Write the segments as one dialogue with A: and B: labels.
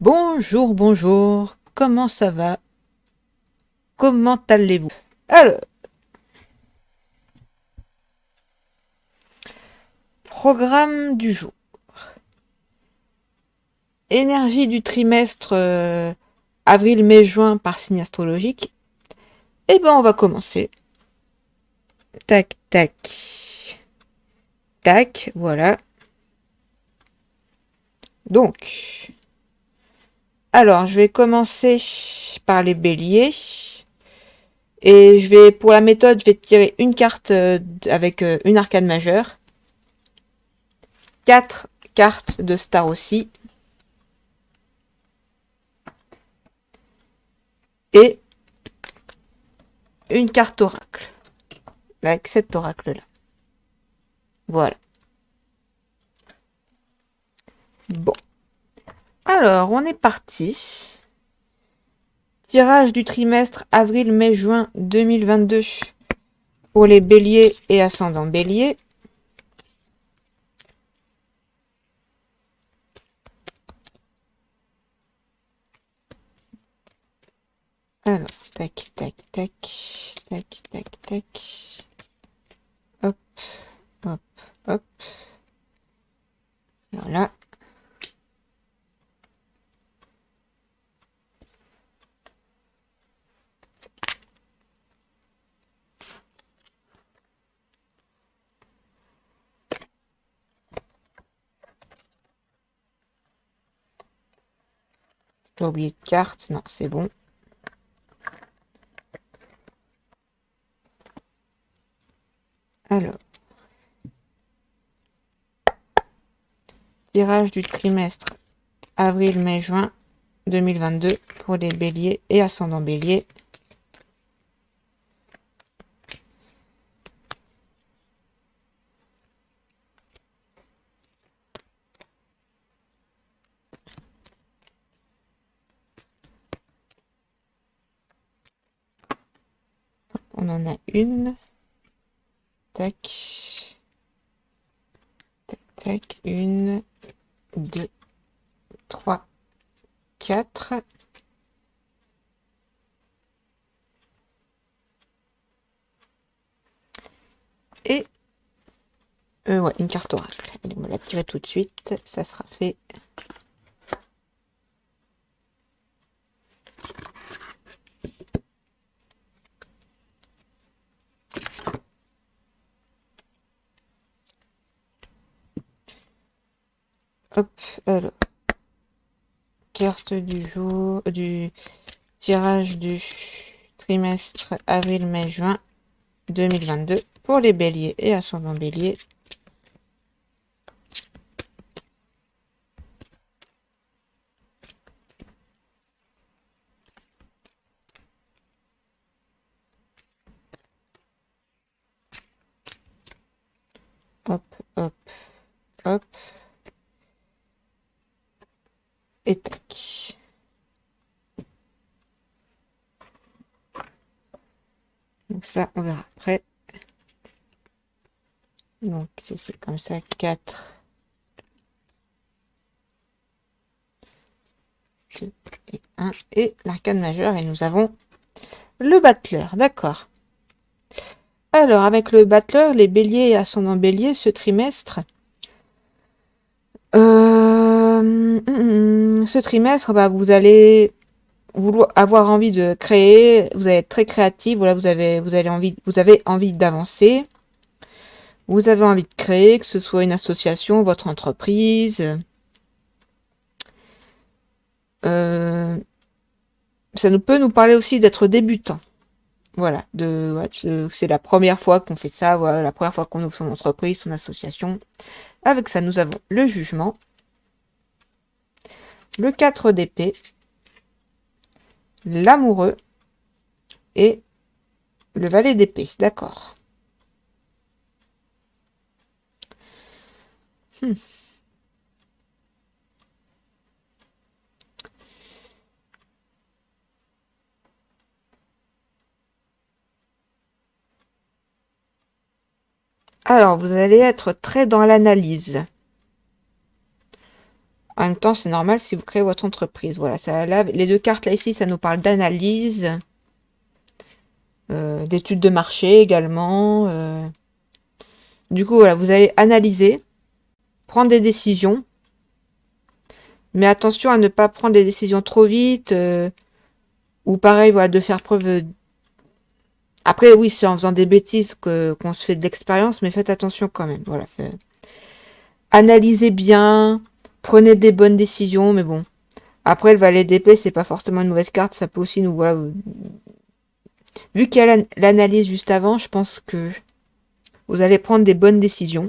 A: Bonjour, bonjour, comment ça va? Comment allez-vous? Alors, programme du jour. Énergie du trimestre avril, mai, juin par signe astrologique. Eh ben, on va commencer. Tac, tac, tac, voilà. Donc, alors, je vais commencer par les béliers. Et pour la méthode, je vais tirer une carte avec une arcane majeure. 4 cartes de star aussi. Et une carte oracle. Avec cet oracle-là. Voilà. Bon. Alors, on est parti. Tirage du trimestre avril, mai, juin 2022 pour les béliers et ascendants béliers. Alors, tac, tac, tac, tac, tac, tac. Hop, hop, hop. Voilà. J'ai oublié de carte. Non, c'est bon. Alors. Tirage du trimestre avril, mai, juin 2022 pour les béliers et ascendants béliers. On en a une. Tac. Tac, tac. Une, deux, trois, quatre. Et ouais, une carte oracle. Allez, on va la tirer tout de suite. Ça sera fait. Hop, alors. Carte du jour, du tirage du trimestre avril, mai, juin 2022 pour les béliers et ascendants béliers. Hop, hop, hop. Et tac. Donc ça, on verra après. Donc c'est comme ça, 4, 2 et 1. Et l'arcane majeur, et nous avons le battleur, d'accord. Alors, avec le battleur, les béliers et ascendants béliers, ce trimestre, ce trimestre, bah, vous allez avoir envie de créer, vous allez être très créatif, voilà, vous avez envie d'avancer, vous avez envie de créer, que ce soit une association, votre entreprise. Ça peut nous parler aussi d'être débutant. Voilà, c'est la première fois qu'on fait ça, voilà, la première fois qu'on ouvre son entreprise, son association. Avec ça, nous avons le jugement, le 4 d'épée, l'amoureux et le valet d'épée. D'accord. Alors, vous allez être très dans l'analyse. En même temps, c'est normal si vous créez votre entreprise. Voilà, ça, là, les deux cartes là ici, ça nous parle d'analyse, d'études de marché également. Du coup, voilà, vous allez analyser, prendre des décisions, mais attention à ne pas prendre des décisions trop vite, ou pareil, voilà, de faire preuve. Après, oui, c'est en faisant des bêtises qu'on se fait de l'expérience, mais faites attention quand même. Voilà, analysez bien, prenez des bonnes décisions, mais bon. Après, le valet d'épée, c'est pas forcément une mauvaise carte, ça peut aussi nous, voilà, vu qu'il y a l'analyse juste avant, je pense que vous allez prendre des bonnes décisions.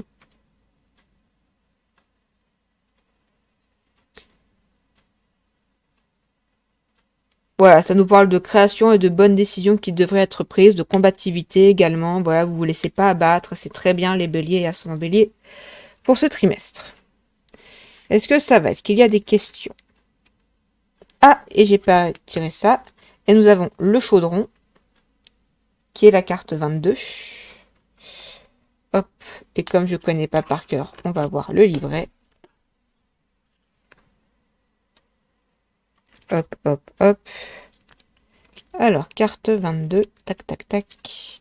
A: Voilà, ça nous parle de création et de bonnes décisions qui devraient être prises, de combativité également. Voilà, vous vous laissez pas abattre, c'est très bien les béliers et ascendants bélier pour ce trimestre. Est-ce que ça va? Est-ce qu'il y a des questions? Ah, et j'ai pas tiré ça. Et nous avons le chaudron, qui est la carte 22. Hop, et comme je connais pas par cœur, on va voir le livret. Hop, hop, hop. Alors, carte 22. Tac, tac, tac,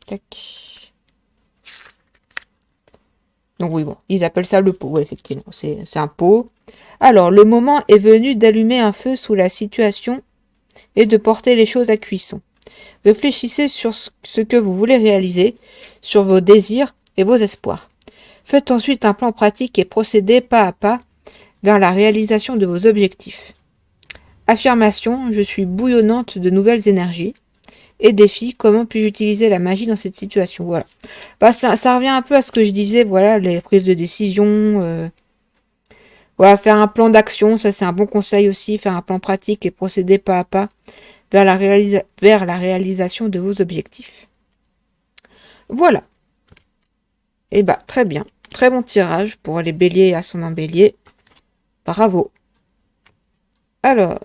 A: tac. Donc oui, bon, ils appellent ça le pot, ouais, effectivement, c'est un pot. Alors, le moment est venu d'allumer un feu sous la situation et de porter les choses à cuisson. Réfléchissez sur ce que vous voulez réaliser, sur vos désirs et vos espoirs. Faites ensuite un plan pratique et procédez pas à pas vers la réalisation de vos objectifs. Affirmation, je suis bouillonnante de nouvelles énergies. Et défi, comment puis-je utiliser la magie dans cette situation? Voilà. Bah, ça revient un peu à ce que je disais, voilà, les prises de décision. Voilà, faire un plan d'action, ça c'est un bon conseil aussi, faire un plan pratique et procéder pas à pas vers vers la réalisation de vos objectifs. Voilà. Et bah, très bien. Très bon tirage pour les béliers et ascendant bélier. Bravo. Alors,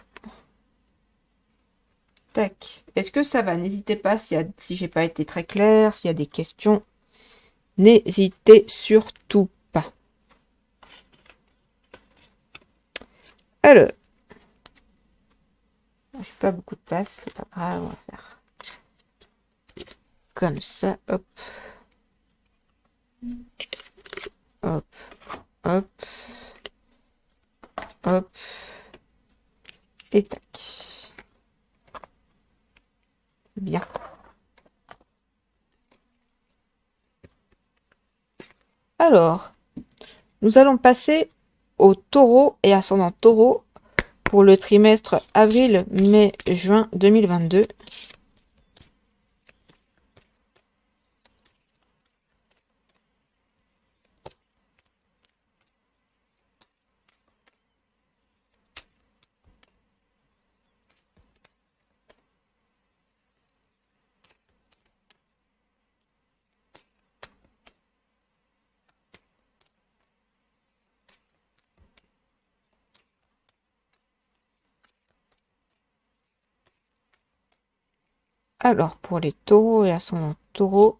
A: tac. Est-ce que ça va? N'hésitez pas si j'ai pas été très clair, s'il y a des questions. N'hésitez surtout pas. Alors, j'ai pas beaucoup de place, c'est pas grave, on va faire comme ça, hop, hop, hop, hop, et tac. Bien. Alors, nous allons passer au taureau et ascendant taureau pour le trimestre avril, mai, juin 2022. Alors, pour les taureaux et ascendant taureau,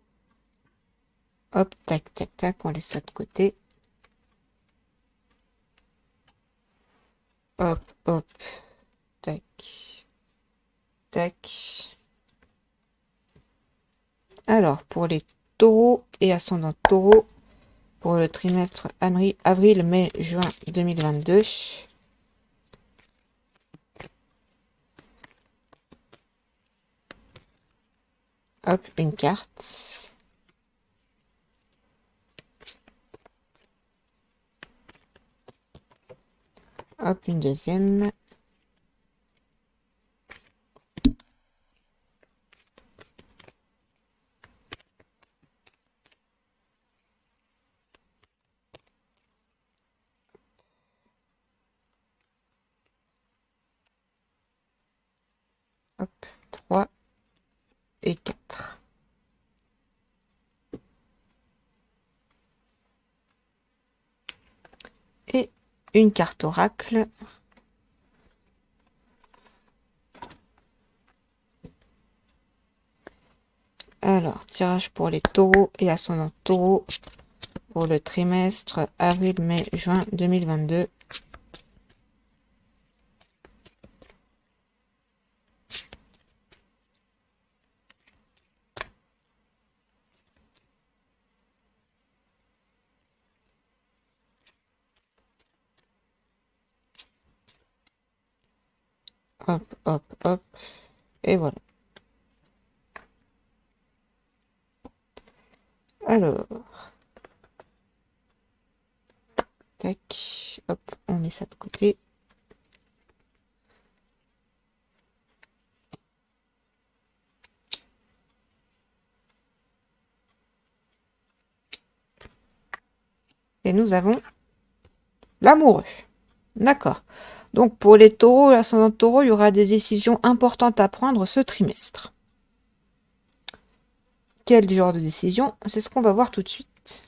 A: hop, tac, tac, tac, on laisse ça de côté. Hop, hop, tac, tac. Alors, pour les taureaux et ascendant taureau, pour le trimestre avril, mai, juin 2022. Hop, une carte. Hop, une deuxième. Hop, 3 et 4. Et une carte oracle. Alors, tirage pour les taureaux et ascendant taureau pour le trimestre avril, mai, juin 2022. Hop, hop, hop. Et voilà. Alors, tac. Hop, on met ça de côté. Et nous avons l'amoureux. D'accord. Donc pour les taureaux et l'ascendant taureau, il y aura des décisions importantes à prendre ce trimestre. Quel genre de décision? C'est ce qu'on va voir tout de suite.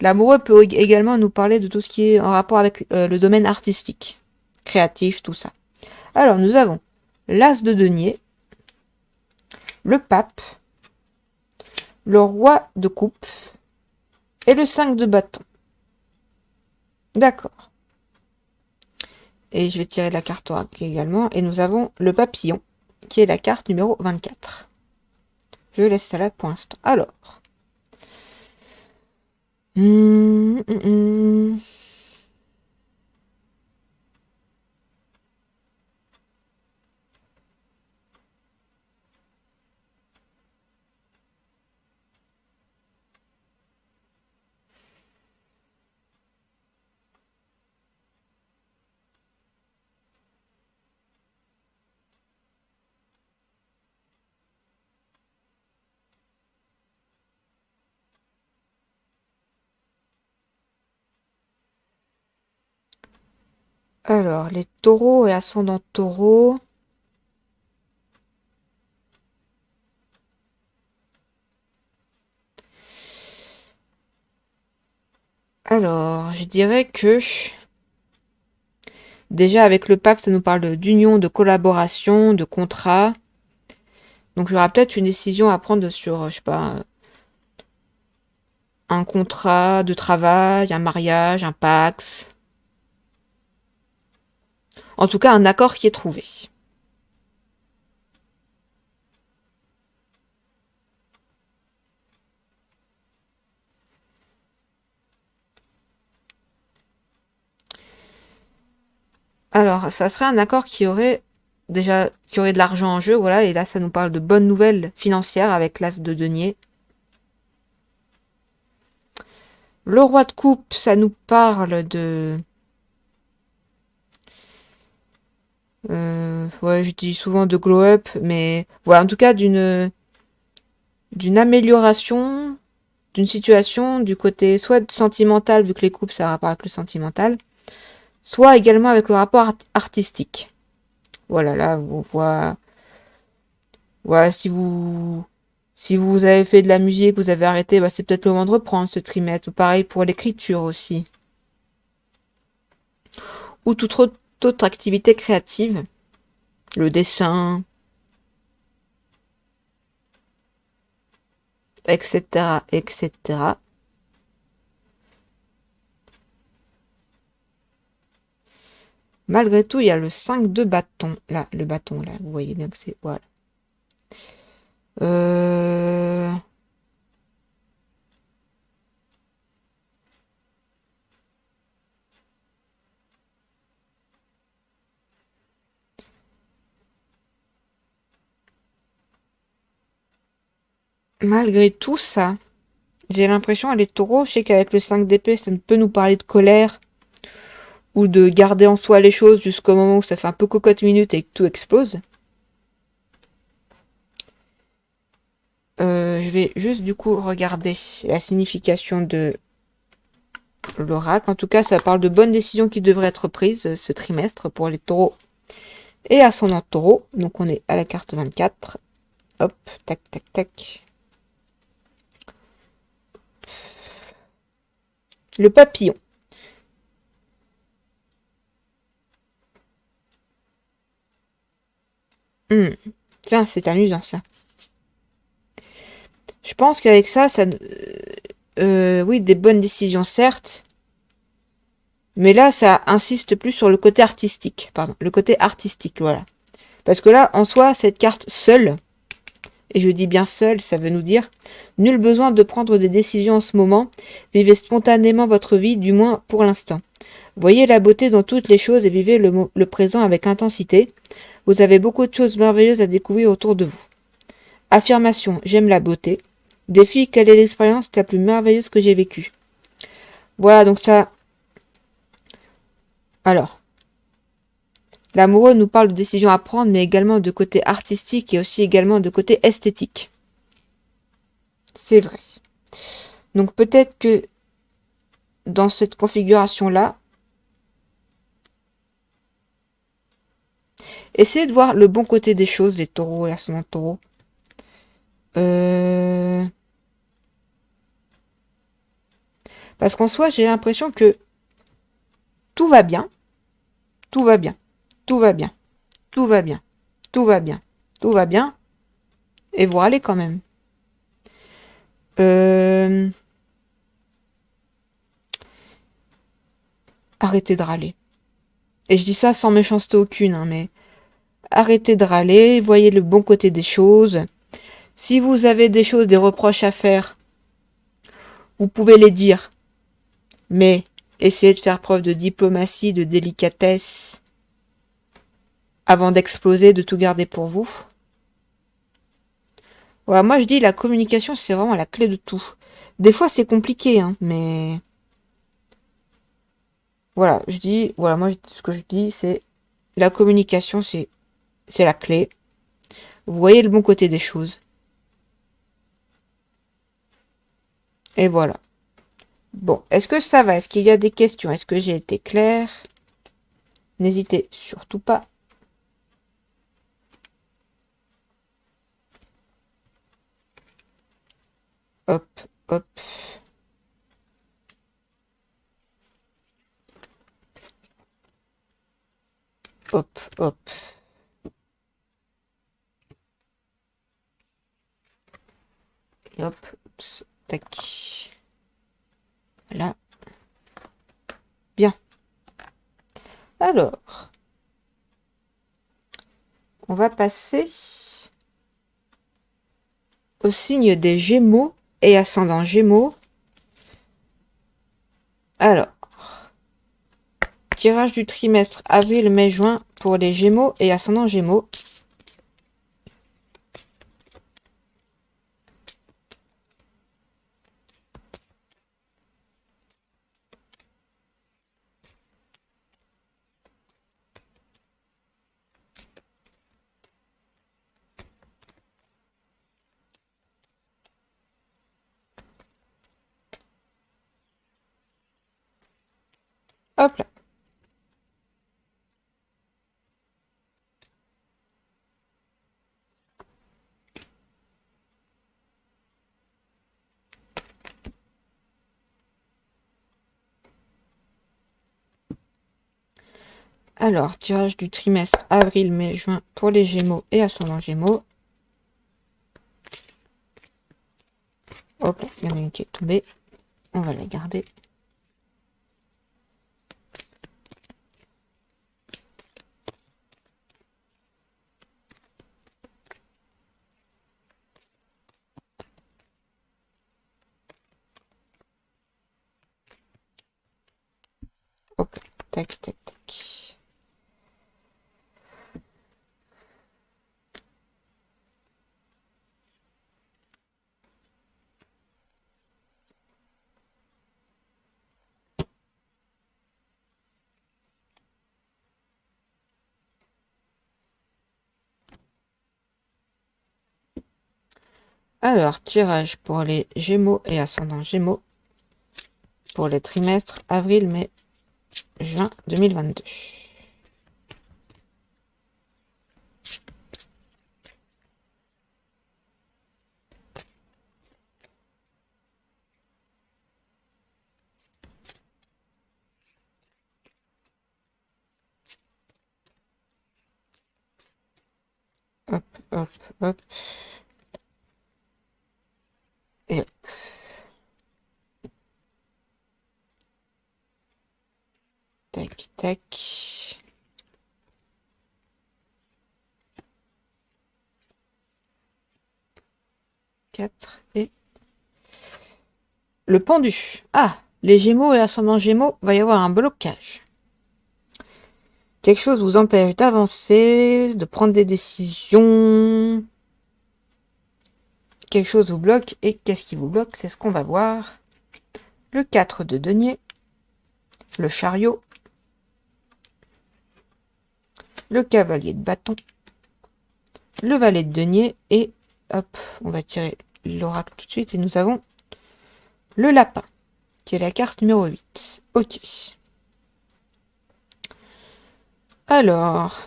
A: L'amoureux peut également nous parler de tout ce qui est en rapport avec le domaine artistique, créatif, tout ça. Alors nous avons l'as de denier, le pape, le roi de coupe et le 5 de bâton. D'accord. Et je vais tirer la carte oracle également. Et nous avons le papillon, qui est la carte numéro 24. Je laisse ça là pour l'instant. Alors. Alors, les taureaux et ascendant taureau. Alors, je dirais que déjà avec le pape, ça nous parle d'union, de collaboration, de contrat. Donc il y aura peut-être une décision à prendre sur, je sais pas, un contrat de travail, un mariage, un pax. En tout cas, un accord qui est trouvé. Alors, ça serait un accord qui aurait déjà qui aurait de l'argent en jeu, voilà, et là ça nous parle de bonnes nouvelles financières avec l'as de denier. Le roi de coupe, ça nous parle de ouais, je dis souvent de glow up, mais voilà, en tout cas d'une amélioration d'une situation du côté soit sentimental, vu que les coupes ça a rapport avec le sentimental, soit également avec le rapport artistique. Voilà, là, on voit. Voilà, si vous avez fait de la musique, vous avez arrêté, bah, c'est peut-être le moment de reprendre ce trimestre. Ou pareil pour l'écriture aussi. Ou toute autre activité créative. Le dessin, etc., etc. Malgré tout, il y a le 5 de bâton. Là, le bâton, là, vous voyez bien que c'est... Voilà. Euh... Malgré tout ça, j'ai l'impression, les taureaux, je sais qu'avec le 5 d'épée, ça ne peut nous parler de colère ou de garder en soi les choses jusqu'au moment où ça fait un peu cocotte minute et que tout explose. Je vais juste du coup regarder la signification de l'oracle. En tout cas, ça parle de bonnes décisions qui devraient être prises ce trimestre pour les taureaux et ascendant taureau. Donc on est à la carte 24. Hop, tac, tac, tac. Le papillon. Tiens, c'est amusant ça. Je pense qu'avec ça, oui, des bonnes décisions certes, mais là, ça insiste plus sur le côté artistique. Pardon, le côté artistique, voilà. Parce que là, en soi, cette carte seule, et je dis bien seule, ça veut nous dire nul besoin de prendre des décisions en ce moment. Vivez spontanément votre vie, du moins pour l'instant. Voyez la beauté dans toutes les choses et vivez le présent avec intensité. Vous avez beaucoup de choses merveilleuses à découvrir autour de vous. Affirmation, j'aime la beauté. Défi, quelle est l'expérience la plus merveilleuse que j'ai vécue? Voilà, donc ça... Alors, l'amoureux nous parle de décisions à prendre, mais également de côté artistique et aussi également de côté esthétique. C'est vrai. Donc peut-être que dans cette configuration-là, essayez de voir le bon côté des choses, les taureaux et ascendants taureaux. Parce qu'en soi, j'ai l'impression que tout va bien, tout va bien, tout va bien, tout va bien, tout va bien, tout va bien, et vous râlez quand même. Arrêtez de râler. Et je dis ça sans méchanceté aucune, hein, mais arrêtez de râler, voyez le bon côté des choses. Si vous avez des choses, des reproches à faire, vous pouvez les dire, mais essayez de faire preuve de diplomatie, de délicatesse, avant d'exploser, de tout garder pour vous. Voilà, moi je dis la communication, c'est vraiment la clé de tout. Des fois c'est compliqué, hein, mais... Voilà, je dis, voilà, moi ce que je dis, c'est la communication, c'est la clé. Vous voyez le bon côté des choses. Et voilà. Bon, est-ce que ça va? Est-ce qu'il y a des questions? Est-ce que j'ai été claire? N'hésitez surtout pas. Hop, hop. Hop, hop. Et hop, oups, tac. Voilà. Bien. Alors, on va passer au signe des Gémeaux et ascendant Gémeaux. Alors, tirage du trimestre avril, mai, juin pour les Gémeaux et ascendant Gémeaux. Hop là. Alors, tirage du trimestre avril, mai, juin pour les Gémeaux et ascendant Gémeaux. Hop là, il y en a une qui est tombée. On va la garder. Hop, tac, tac, tac. Alors, tirage pour les Gémeaux et ascendant Gémeaux pour les trimestres avril, mai, juin 2022. Hop, hop, hop. Et hop. Tac, tac. Quatre et... Le pendu. Ah, Les Gémeaux et ascendant Gémeaux, va y avoir un blocage. Quelque chose vous empêche d'avancer, de prendre des décisions. Quelque chose vous bloque. Et qu'est-ce qui vous bloque? C'est ce qu'on va voir. Le 4 de denier. Le chariot. Le cavalier de bâton. Le valet de denier. Et hop, on va tirer l'oracle tout de suite. Et nous avons le lapin, qui est la carte numéro 8. Ok. Alors...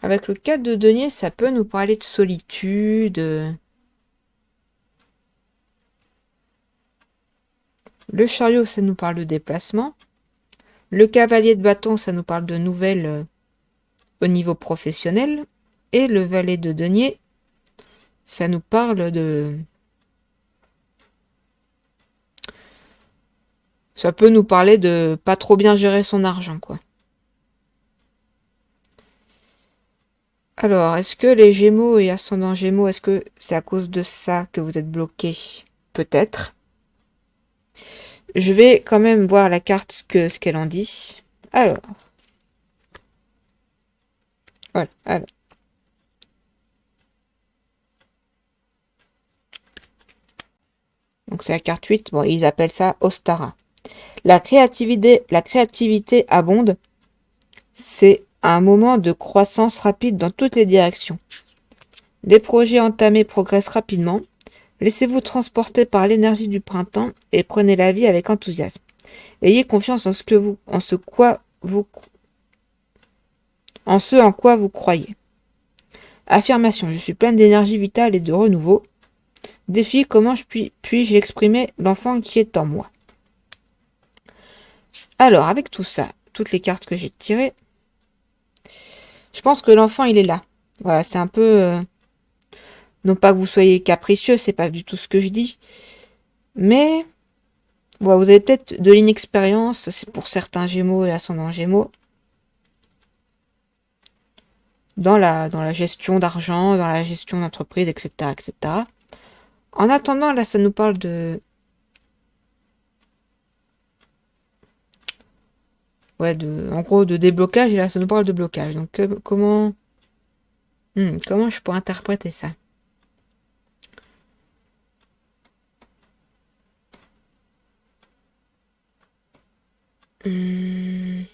A: Avec le 4 de denier, ça peut nous parler de solitude. Le chariot, ça nous parle de déplacement. Le cavalier de bâton, ça nous parle de nouvelles au niveau professionnel. Et le valet de denier, ça nous parle de... Ça peut nous parler de pas trop bien gérer son argent, quoi. Alors, est-ce que les Gémeaux et ascendant Gémeaux, est-ce que c'est à cause de ça que vous êtes bloqués? Peut-être. Je vais quand même voir la carte, ce qu'elle en dit. Alors. Voilà, alors. Donc c'est la carte 8. Bon, ils appellent ça Ostara. La créativité abonde. C'est un moment de croissance rapide dans toutes les directions. Les projets entamés progressent rapidement. Laissez-vous transporter par l'énergie du printemps et prenez la vie avec enthousiasme. Ayez confiance en ce en quoi vous croyez. Affirmation, je suis pleine d'énergie vitale et de renouveau. Défi, comment puis-je exprimer l'enfant qui est en moi? Alors, avec tout ça, toutes les cartes que j'ai tirées, je pense que l'enfant, il est là. Voilà, c'est un peu... non pas que vous soyez capricieux, c'est pas du tout ce que je dis. Mais, voilà, vous avez peut-être de l'inexpérience, c'est pour certains Gémeaux et ascendants Gémeaux, dans la gestion d'argent, dans la gestion d'entreprise, etc., etc. En attendant, là, ça nous parle de... Ouais, en gros, de déblocage, et là, ça nous parle de blocage. Donc, comment je pourrais interpréter ça? Je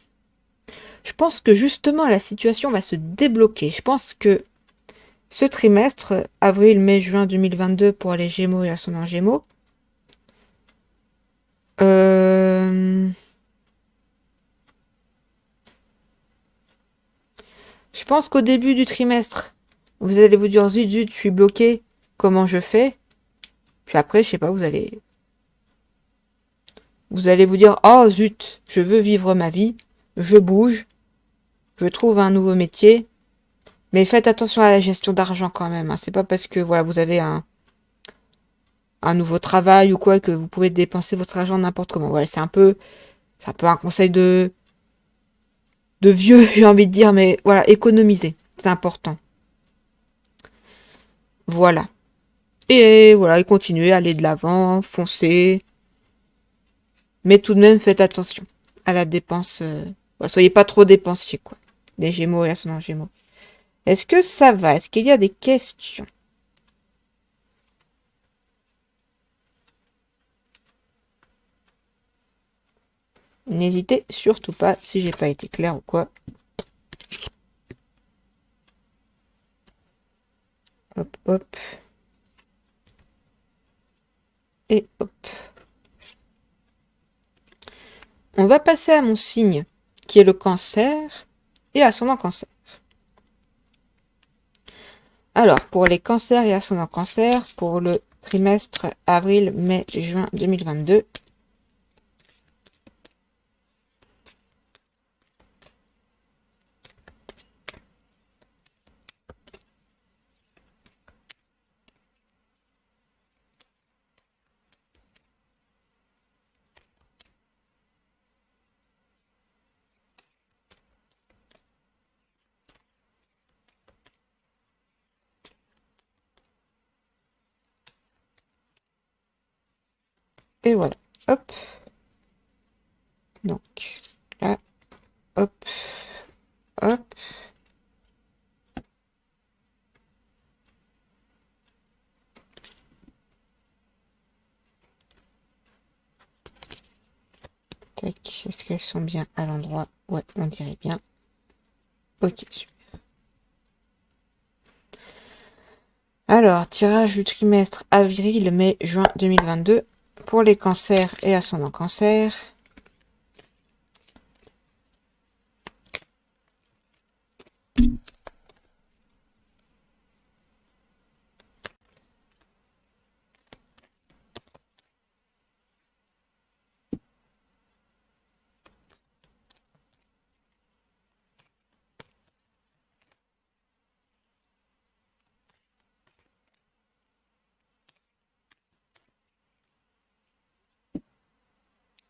A: pense que justement, la situation va se débloquer. Je pense que ce trimestre, avril, mai, juin 2022 pour les Gémeaux et ascendant Gémeaux, je pense qu'au début du trimestre, vous allez vous dire zut, zut, je suis bloqué, comment je fais? Puis après, je sais pas, vous allez vous dire oh zut, je veux vivre ma vie, je bouge, je trouve un nouveau métier, mais faites attention à la gestion d'argent quand même. Hein. C'est pas parce que voilà, vous avez un nouveau travail ou quoi que vous pouvez dépenser votre argent n'importe comment. Voilà, c'est un peu un conseil de vieux, j'ai envie de dire, mais voilà, économiser, c'est important. Voilà. Et voilà, et continuez, allez de l'avant, foncez. Mais tout de même, faites attention à la dépense. Soyez pas trop dépensiers, quoi. Les Gémeaux et ascendant Gémeaux. Est-ce que ça va? Est-ce qu'il y a des questions? N'hésitez surtout pas si j'ai pas été clair ou quoi. Hop, hop. Et hop. On va passer à mon signe, qui est le cancer, et ascendant cancer. Alors, pour les cancers et ascendant cancer, pour le trimestre avril, mai, juin 2022, Et voilà. Hop. Donc, là. Hop. Hop. Tac. Est-ce qu'elles sont bien à l'endroit? Ouais, on dirait bien. Ok, super. Alors, tirage du trimestre avril, mai, juin 2022 pour les cancers et ascendant cancer.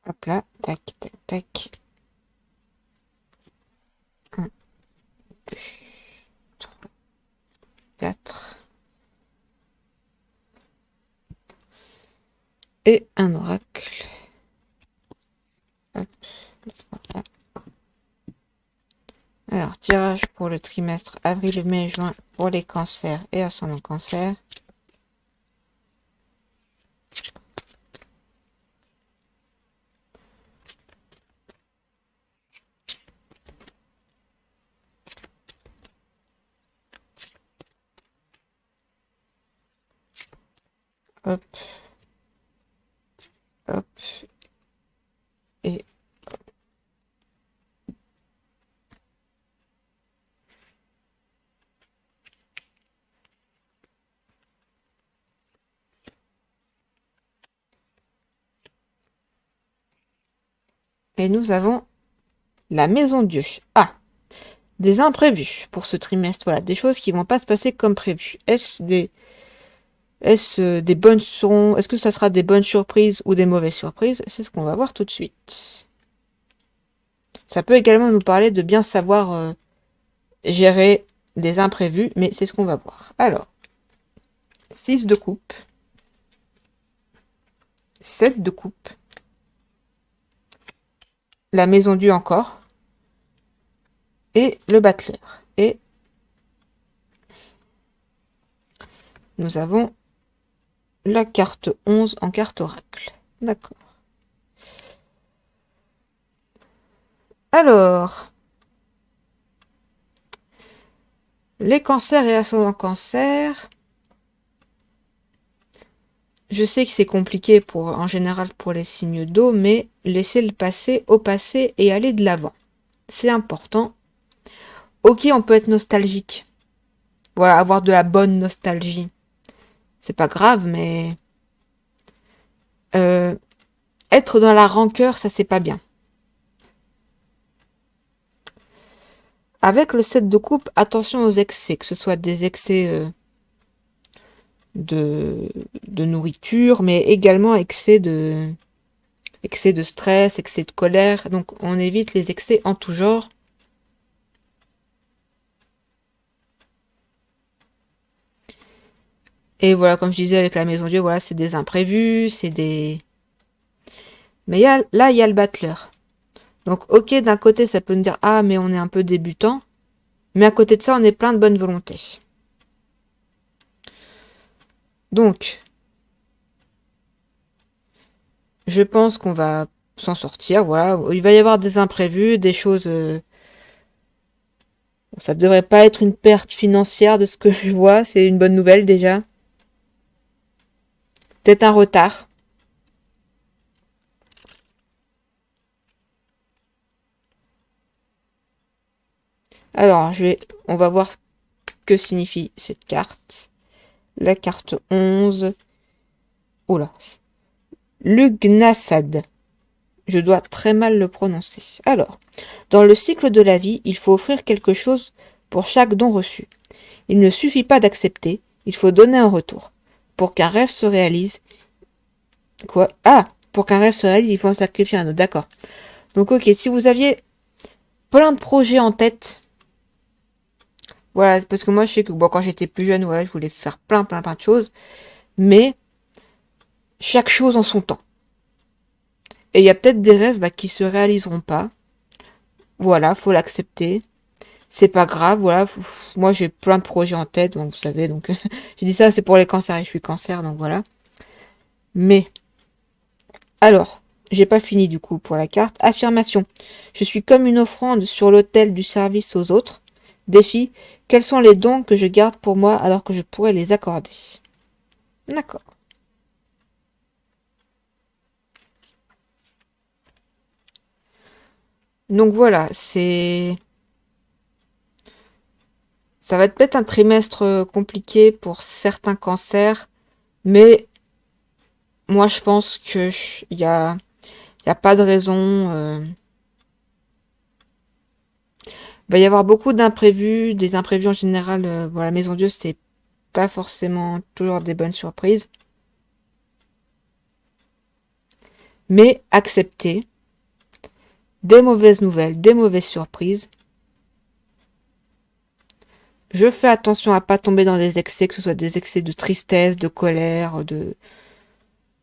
A: Hop là, tac, tac, tac. 1, 2, 3, 4. Et un oracle. Hop, voilà. Alors, tirage pour le trimestre avril, mai, juin pour les cancers et ascendant cancer. Hop. Hop. Et nous avons la maison Dieu. Ah, des imprévus pour ce trimestre. Voilà, des choses qui vont pas se passer comme prévu. Est-ce des bonnes est-ce que ça sera des bonnes surprises ou des mauvaises surprises? C'est ce qu'on va voir tout de suite. Ça peut également nous parler de bien savoir gérer les imprévus, mais c'est ce qu'on va voir. Alors, 6 de coupe, 7 de coupe, la maison Dieu encore, et le battleur. Et nous avons la carte 11 en carte oracle. D'accord. Alors, les cancers et ascendant cancer. Je sais que c'est compliqué en général pour les signes d'eau, mais laissez le passé au passé et aller de l'avant. C'est important. Ok, on peut être nostalgique. Voilà, avoir de la bonne nostalgie. C'est pas grave, mais être dans la rancœur, ça c'est pas bien. Avec le 7 de coupe, attention aux excès, que ce soit des excès de nourriture, mais également excès de stress, excès de colère. Donc on évite les excès en tout genre. Et voilà, comme je disais avec la maison Dieu, voilà, c'est des imprévus, c'est des... Mais là, il y a le battleur. Donc, ok, d'un côté, ça peut nous dire, ah, mais on est un peu débutant. Mais à côté de ça, on est plein de bonne volonté. Donc, je pense qu'on va s'en sortir, voilà. Il va y avoir des imprévus, des choses... Ça devrait pas être une perte financière de ce que je vois, c'est une bonne nouvelle déjà. Peut-être un retard. Alors, on va voir que signifie cette carte. La carte 11. Oula. Lugnasad. Je dois très mal le prononcer. Alors, dans le cycle de la vie, il faut offrir quelque chose pour chaque don reçu. Il ne suffit pas d'accepter, il faut donner un retour. Pour qu'un rêve se réalise... Quoi? Ah! Pour qu'un rêve se réalise, il faut en sacrifier un autre. D'accord. Donc, ok, si vous aviez plein de projets en tête... Voilà, parce que moi, je sais que bon, quand j'étais plus jeune, voilà, je voulais faire plein de choses. Mais chaque chose en son temps. Et il y a peut-être des rêves qui se réaliseront pas. Voilà, faut l'accepter. C'est pas grave, voilà. Moi, j'ai plein de projets en tête, donc vous savez. Donc, j'ai dit ça, c'est pour les cancers et je suis cancer, donc voilà. Mais, alors, j'ai pas fini du coup pour la carte. Affirmation. Je suis comme une offrande sur l'autel du service aux autres. Défi. Quels sont les dons que je garde pour moi alors que je pourrais les accorder? D'accord. Donc voilà, ça va être peut-être un trimestre compliqué pour certains cancers, mais moi je pense que il y a pas de raison. Il va y avoir beaucoup d'imprévus, des imprévus en général. Bon, la Maison Dieu, c'est pas forcément toujours des bonnes surprises, mais accepter des mauvaises nouvelles, des mauvaises surprises. Je fais attention à pas tomber dans des excès, que ce soit des excès de tristesse, de colère,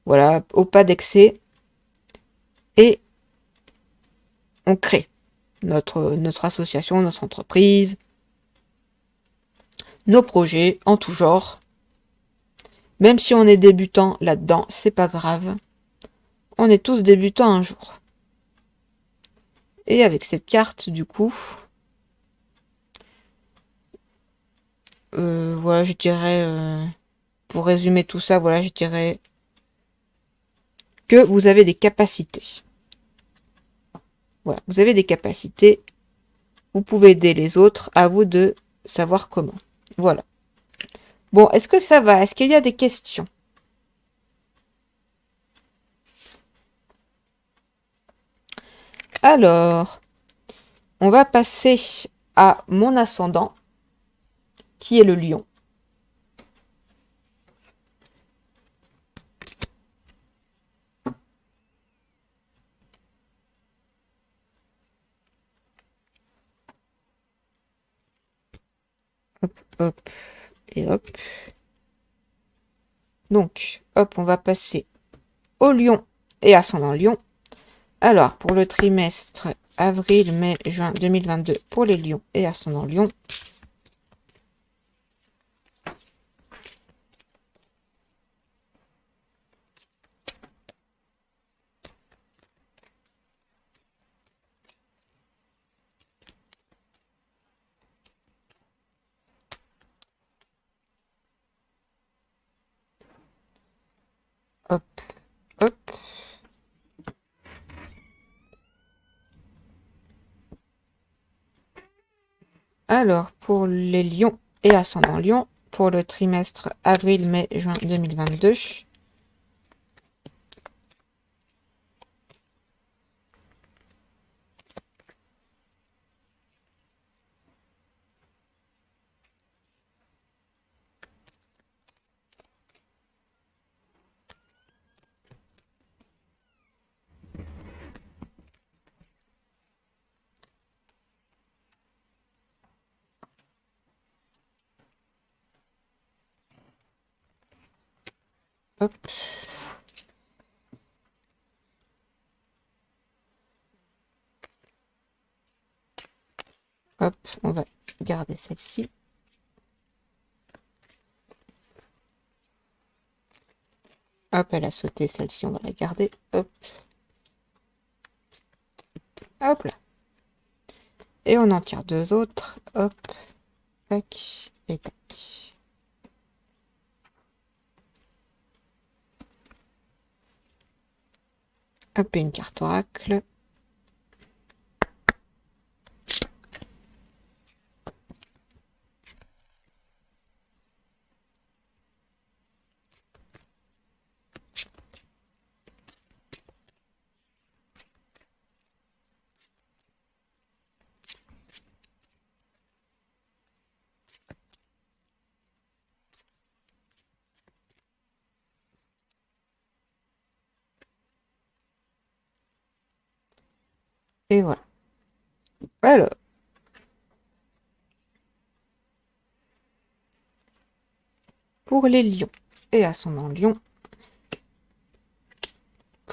A: voilà, au pas d'excès. Et on crée notre association, notre entreprise, nos projets en tout genre. Même si on est débutant là-dedans, c'est pas grave. On est tous débutants un jour. Et avec cette carte, du coup, voilà, je dirais, pour résumer tout ça, voilà, je dirais que vous avez des capacités. Voilà, vous avez des capacités, vous pouvez aider les autres, à vous de savoir comment. Voilà. Bon, est-ce que ça va? Est-ce qu'il y a des questions? Alors, on va passer à mon ascendant, qui est le lion. Hop, hop, et hop. Donc, hop, on va passer au lion et ascendant lion. Alors, pour le trimestre avril, mai, juin 2022, pour les lions et ascendant lion. Hop, hop. Alors, pour les lions et ascendant lion, pour le trimestre avril, mai, juin 2022. Hop. Hop, on va garder celle-ci. Hop, elle a sauté celle-ci, on va la garder. Hop. Hop là. Et on en tire deux autres. Hop. Tac. Et tac. Hop, et une carte oracle. Et voilà. Alors, pour les lions et ascendant lion,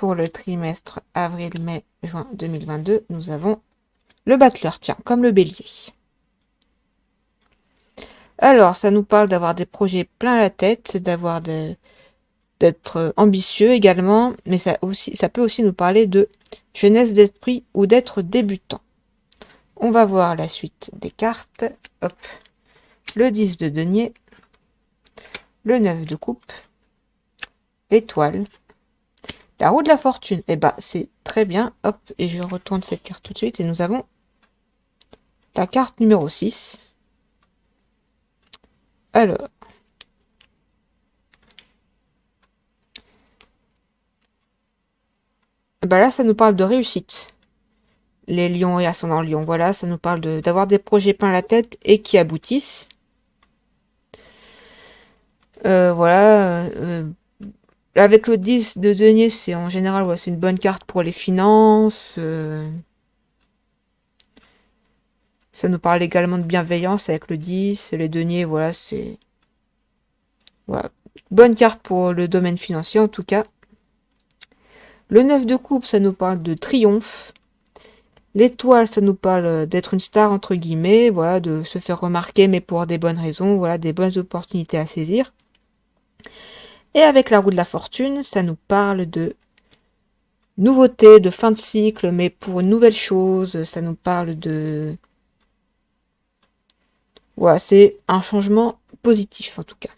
A: pour le trimestre avril, mai, juin 2022, nous avons le battleur, tiens, comme le bélier. Alors, ça nous parle d'avoir des projets plein la tête, d'être ambitieux également, mais ça peut aussi nous parler de jeunesse d'esprit ou d'être débutant. On va voir la suite des cartes. Hop. Le 10 de denier, le 9 de coupe, l'étoile, la roue de la fortune. Eh ben, c'est très bien. Hop, et je retourne cette carte tout de suite et nous avons la carte numéro 6. Alors, bah là, ça nous parle de réussite. Les lions et ascendant lion, voilà, ça nous parle d'avoir des projets plein la tête et qui aboutissent. Voilà. Avec le 10 de denier, c'est en général, ouais, c'est une bonne carte pour les finances. Ça nous parle également de bienveillance avec le 10. Les deniers, voilà, c'est... Voilà. Bonne carte pour le domaine financier, en tout cas. Le 9 de coupe, ça nous parle de triomphe. L'étoile, ça nous parle d'être une star, entre guillemets, voilà, de se faire remarquer, mais pour des bonnes raisons, voilà, des bonnes opportunités à saisir. Et avec la roue de la fortune, ça nous parle de nouveauté, de fin de cycle, mais pour une nouvelle chose, ça nous parle de... Voilà, c'est un changement positif, en tout cas.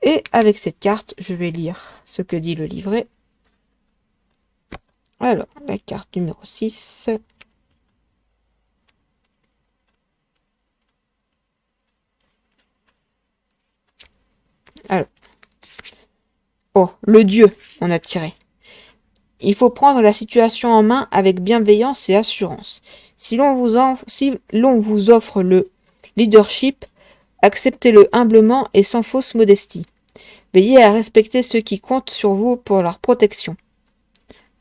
A: Et avec cette carte, je vais lire ce que dit le livret. Alors, la carte numéro 6. Alors. Oh, le dieu, on a tiré. Il faut prendre la situation en main avec bienveillance et assurance. Si l'on vous offre le leadership, acceptez-le humblement et sans fausse modestie. Veillez à respecter ceux qui comptent sur vous pour leur protection.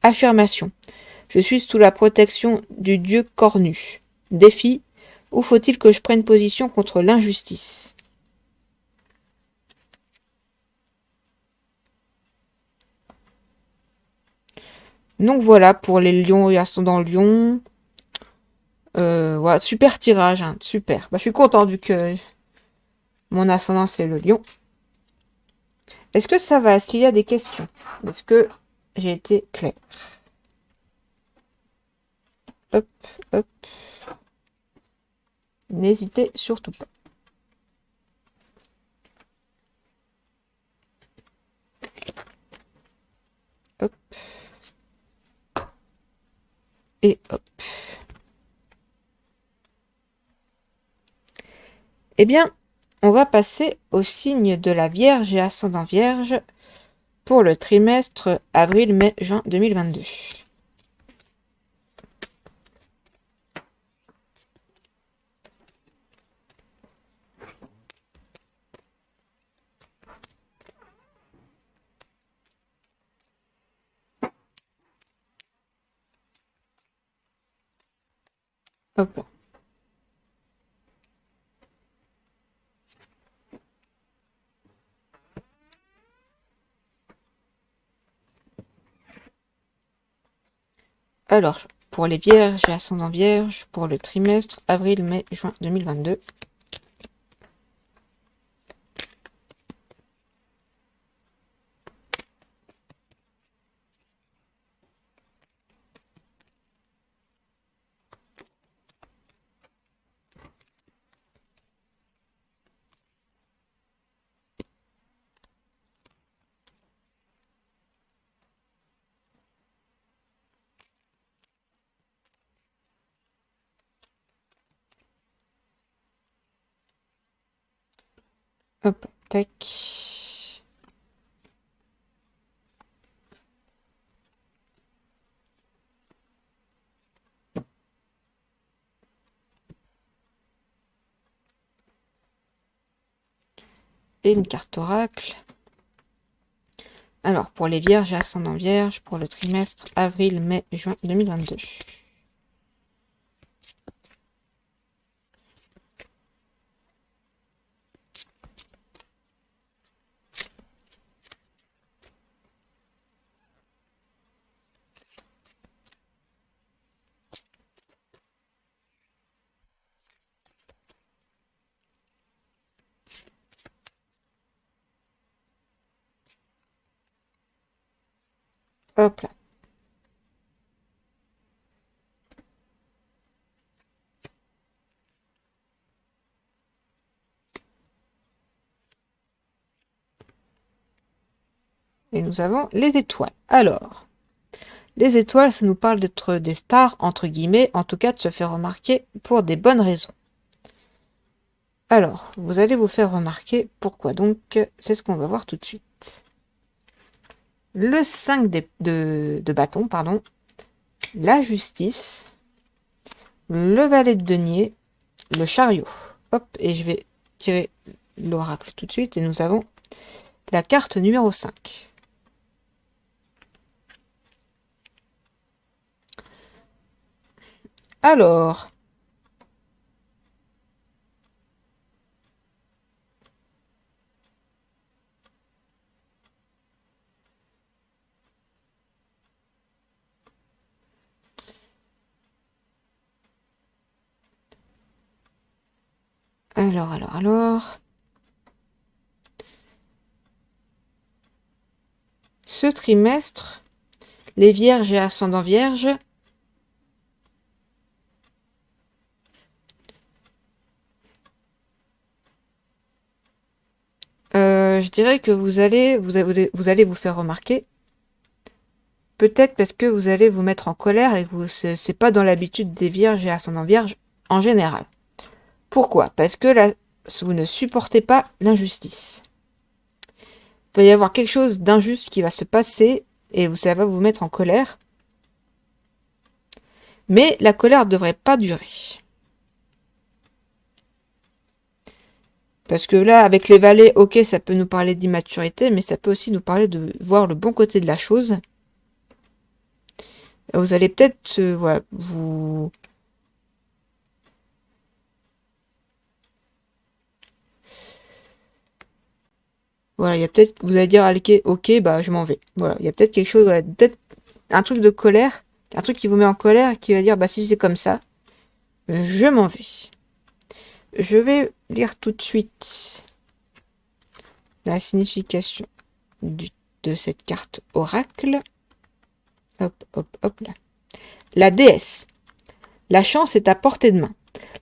A: Affirmation. Je suis sous la protection du dieu cornu. Défi. Où faut-il que je prenne position contre l'injustice? Donc voilà pour les lions et ascendant lion. Voilà, super tirage, hein, super. Bah, je suis content vu que mon ascendant c'est le lion. Est-ce que ça va? Est-ce qu'il y a des questions? Est-ce que j'ai été clair? Hop, hop. N'hésitez surtout pas. Hop. Et hop. Eh bien, on va passer au signe de la Vierge et ascendant Vierge pour le trimestre avril, mai, juin 2022. Hop là. Alors, pour les Vierges et ascendant Vierge, pour le trimestre avril, mai, juin 2022. Hop, tac. Et une carte oracle. Alors, pour les Vierges et ascendant Vierge, pour le trimestre avril, mai, juin 2022. Hop là. Et nous avons les étoiles. Alors, les étoiles, ça nous parle d'être des stars, entre guillemets, en tout cas de se faire remarquer pour des bonnes raisons. Alors, vous allez vous faire remarquer pourquoi. Donc, c'est ce qu'on va voir tout de suite. Le 5 de bâton, pardon. La justice. Le valet de denier. Le chariot. Hop, et je vais tirer l'oracle tout de suite. Et nous avons la carte numéro 5. Alors, alors. Ce trimestre, les vierges et ascendants vierges, je dirais que vous allez vous faire remarquer. Peut-être parce que vous allez vous mettre en colère et que c'est pas dans l'habitude des vierges et ascendants vierges en général. Pourquoi? Parce que là, vous ne supportez pas l'injustice. Il va y avoir quelque chose d'injuste qui va se passer et ça va vous mettre en colère. Mais la colère ne devrait pas durer. Parce que là, avec les valets, ok, ça peut nous parler d'immaturité, mais ça peut aussi nous parler de voir le bon côté de la chose. Vous allez peut-être, voilà, vous... Voilà, il y a peut-être, vous allez dire, ok, bah je m'en vais. Voilà, il y a peut-être quelque chose, voilà, peut-être un truc de colère, un truc qui vous met en colère, qui va dire, bah si c'est comme ça, je m'en vais. Je vais lire tout de suite la signification de cette carte oracle. Hop là. La déesse. La chance est à portée de main.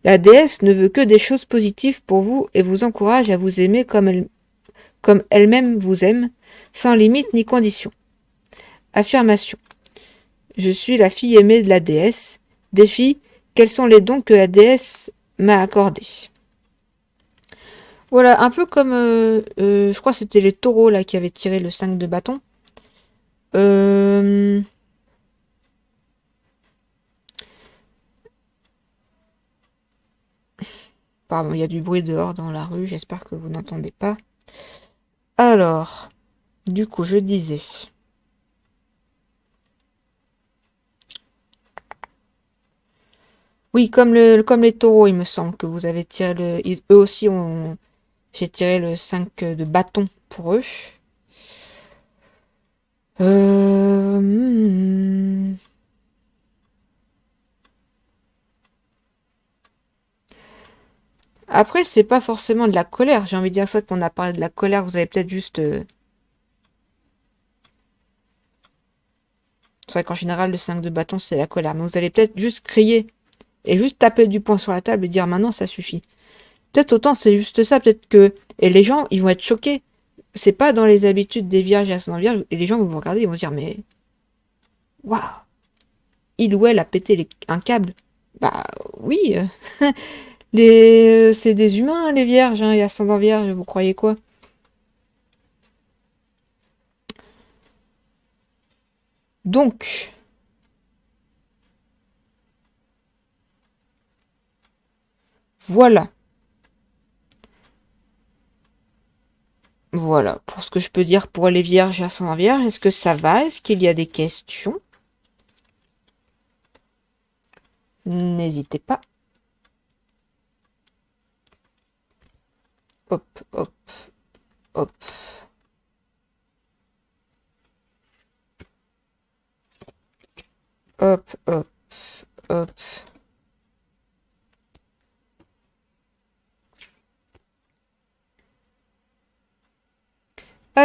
A: La déesse ne veut que des choses positives pour vous et vous encourage à vous aimer comme elle-même vous aime, sans limite ni condition. Affirmation. Je suis la fille aimée de la déesse. Défi. Quels sont les dons que la déesse m'a accordés? Voilà, un peu comme, je crois que c'était les taureaux là qui avaient tiré le 5 de bâton. Pardon, il y a du bruit dehors dans la rue, j'espère que vous n'entendez pas. Alors, du coup, je disais... Oui, comme les taureaux, il me semble que vous avez tiré eux aussi ont... J'ai tiré le 5 de bâton pour eux. Hmm. Après, c'est pas forcément de la colère. J'ai envie de dire ça qu'on a parlé de la colère. Vous avez peut-être juste... C'est vrai qu'en général, le 5 de bâton, c'est la colère. Mais vous allez peut-être juste crier et juste taper du poing sur la table et dire maintenant, ça suffit. Peut-être autant c'est juste ça. Peut-être que... Et les gens, ils vont être choqués. C'est pas dans les habitudes des vierges et ascendants vierges. Et les gens vont vous regarder, ils vont se dire mais... Waouh, il ou elle a pété un câble. Bah oui, c'est des humains, les vierges, hein, et ascendants vierges, vous croyez quoi? Donc, voilà. Voilà, pour ce que je peux dire pour les vierges et ascendants vierges. Est-ce que ça va? Est-ce qu'il y a des questions? N'hésitez pas. Hop, hop, hop. Hop, hop, hop.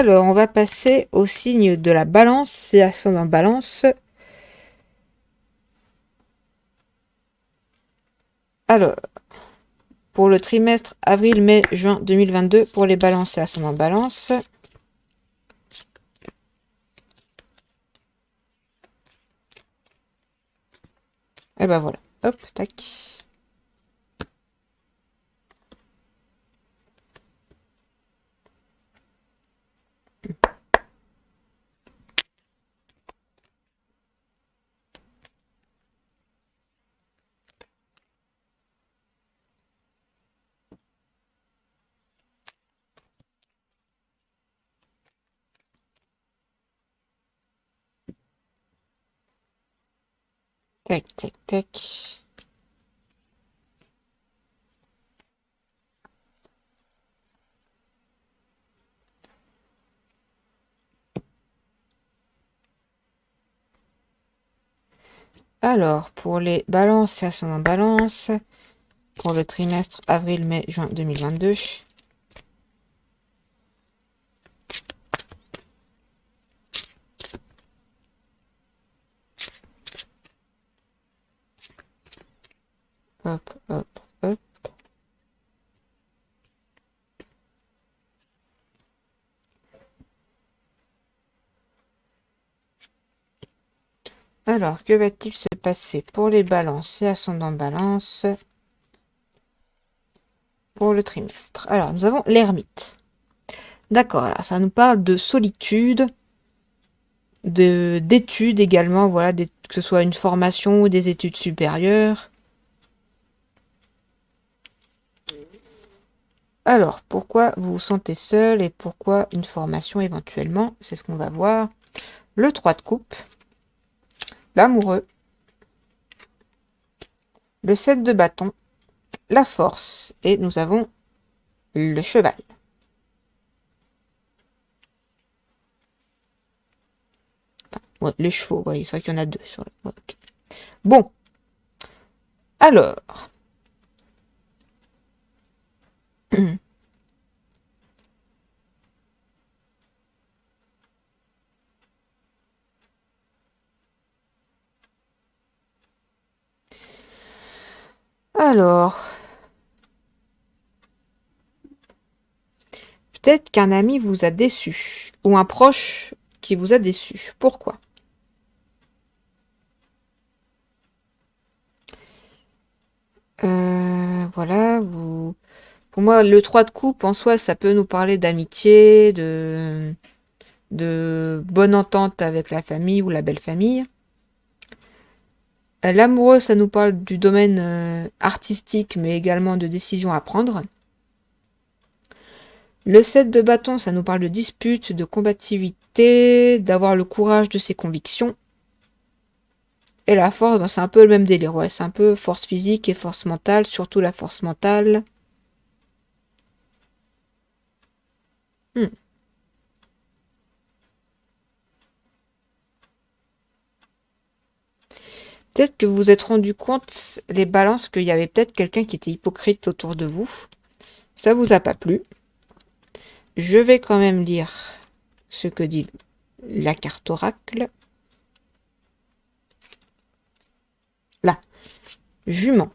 A: Alors, on va passer au signe de la balance. C'est ascendant balance. Alors, pour le trimestre avril, mai, juin 2022, pour les balances et ascendant balance. Et ben voilà. Hop, tac. Tac, tac, tac. Alors, pour les balances et ascendant balance, pour le trimestre avril, mai, juin 2022. Hop, hop, hop. Alors, que va-t-il se passer pour les balances et ascendant balance pour le trimestre? Alors, nous avons l'ermite. D'accord, alors ça nous parle de solitude, d'études également, voilà, que ce soit une formation ou des études supérieures. Alors, pourquoi vous vous sentez seul et pourquoi une formation éventuellement? C'est ce qu'on va voir. Le 3 de coupe, l'amoureux, le 7 de bâton, la force et nous avons le cheval. Enfin, ouais, les chevaux, ouais, c'est vrai qu'il y en a deux sur le... ouais, okay. Bon, alors... Alors, peut-être qu'un ami vous a déçu, ou un proche qui vous a déçu. Pourquoi? Voilà, vous... Pour moi, le 3 de coupe, en soi, ça peut nous parler d'amitié, de bonne entente avec la famille ou la belle famille. L'amoureux, ça nous parle du domaine artistique, mais également de décisions à prendre. Le 7 de bâton, ça nous parle de dispute, de combativité, d'avoir le courage de ses convictions. Et la force, ben, c'est un peu le même délire, ouais, c'est un peu force physique et force mentale, surtout la force mentale. Hmm. Peut-être que vous vous êtes rendu compte, les balances, qu'il y avait peut-être quelqu'un qui était hypocrite autour de vous. Ça vous a pas plu. Je vais quand même lire ce que dit la carte oracle. Là, jument.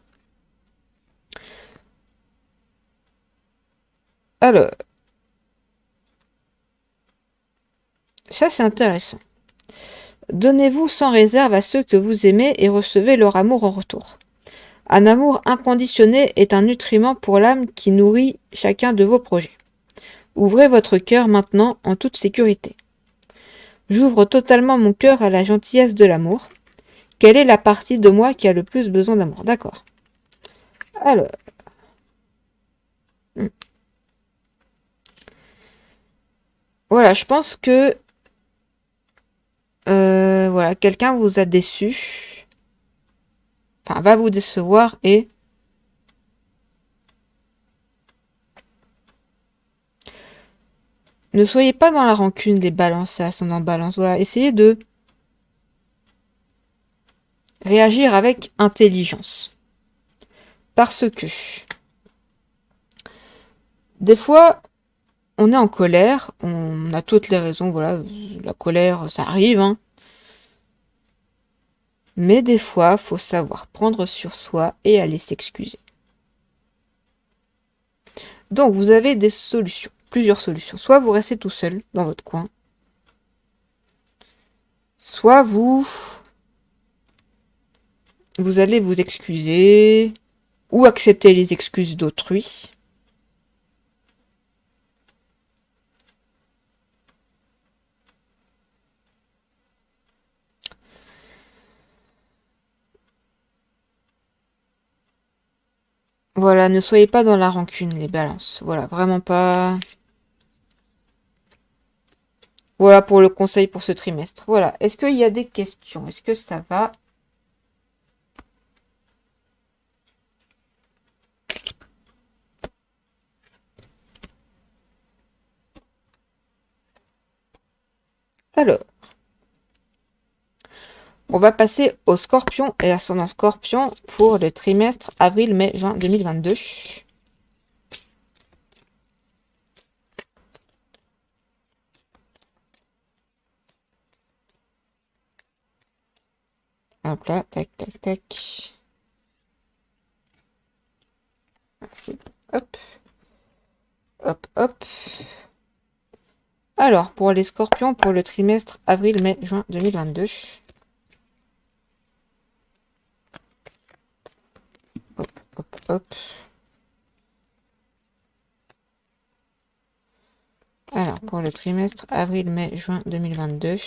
A: Alors, ça c'est intéressant. Donnez-vous sans réserve à ceux que vous aimez et recevez leur amour en retour. Un amour inconditionné est un nutriment pour l'âme qui nourrit chacun de vos projets. Ouvrez votre cœur maintenant en toute sécurité. J'ouvre totalement mon cœur à la gentillesse de l'amour. Quelle est la partie de moi qui a le plus besoin d'amour? D'accord. Alors. Voilà, je pense que voilà, quelqu'un vous a déçu. Enfin, va vous décevoir et ne soyez pas dans la rancune, les balances et ascendant balance. Voilà, essayez de réagir avec intelligence. Parce que des fois, on est en colère, on a toutes les raisons, voilà, la colère, ça arrive, hein. Mais des fois, faut savoir prendre sur soi et aller s'excuser. Donc, vous avez des solutions, plusieurs solutions. Soit vous restez tout seul dans votre coin, soit vous allez vous excuser ou accepter les excuses d'autrui. Voilà, ne soyez pas dans la rancune, les balances. Voilà, vraiment pas. Voilà pour le conseil pour ce trimestre. Voilà, est-ce qu'il y a des questions? Est-ce que ça va? Alors, on va passer au Scorpion et ascendant Scorpion pour le trimestre avril, mai, juin 2022. Hop là, tac, tac, tac. Merci. Hop, hop, hop. Alors, pour les Scorpions, pour le trimestre avril, mai, juin 2022. Hop, hop, hop. Alors, pour le trimestre avril, mai, juin 2022.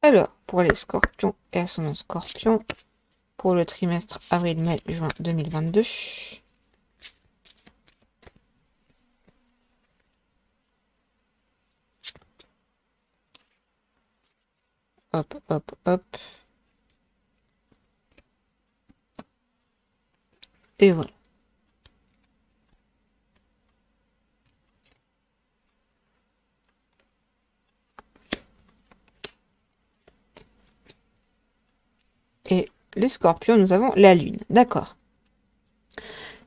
A: Alors, pour les Scorpions et ascendant Scorpion, pour le trimestre avril, mai, juin 2022. Hop, hop, hop. Et voilà. Et les Scorpions, nous avons la Lune. D'accord.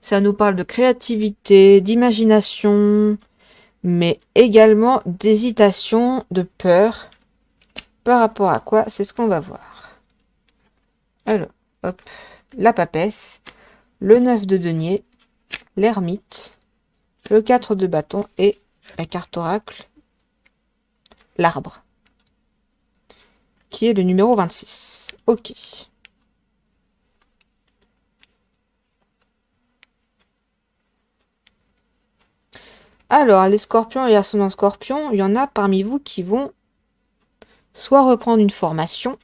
A: Ça nous parle de créativité, d'imagination, mais également d'hésitation, de peur. Par rapport à quoi? C'est ce qu'on va voir. Alors, hop, la papesse, le 9 de denier, l'ermite, le 4 de bâton et la carte oracle, l'arbre, qui est le numéro 26. Ok. Alors, les scorpions et ascendants scorpions, il y en a parmi vous qui vont soit reprendre une formation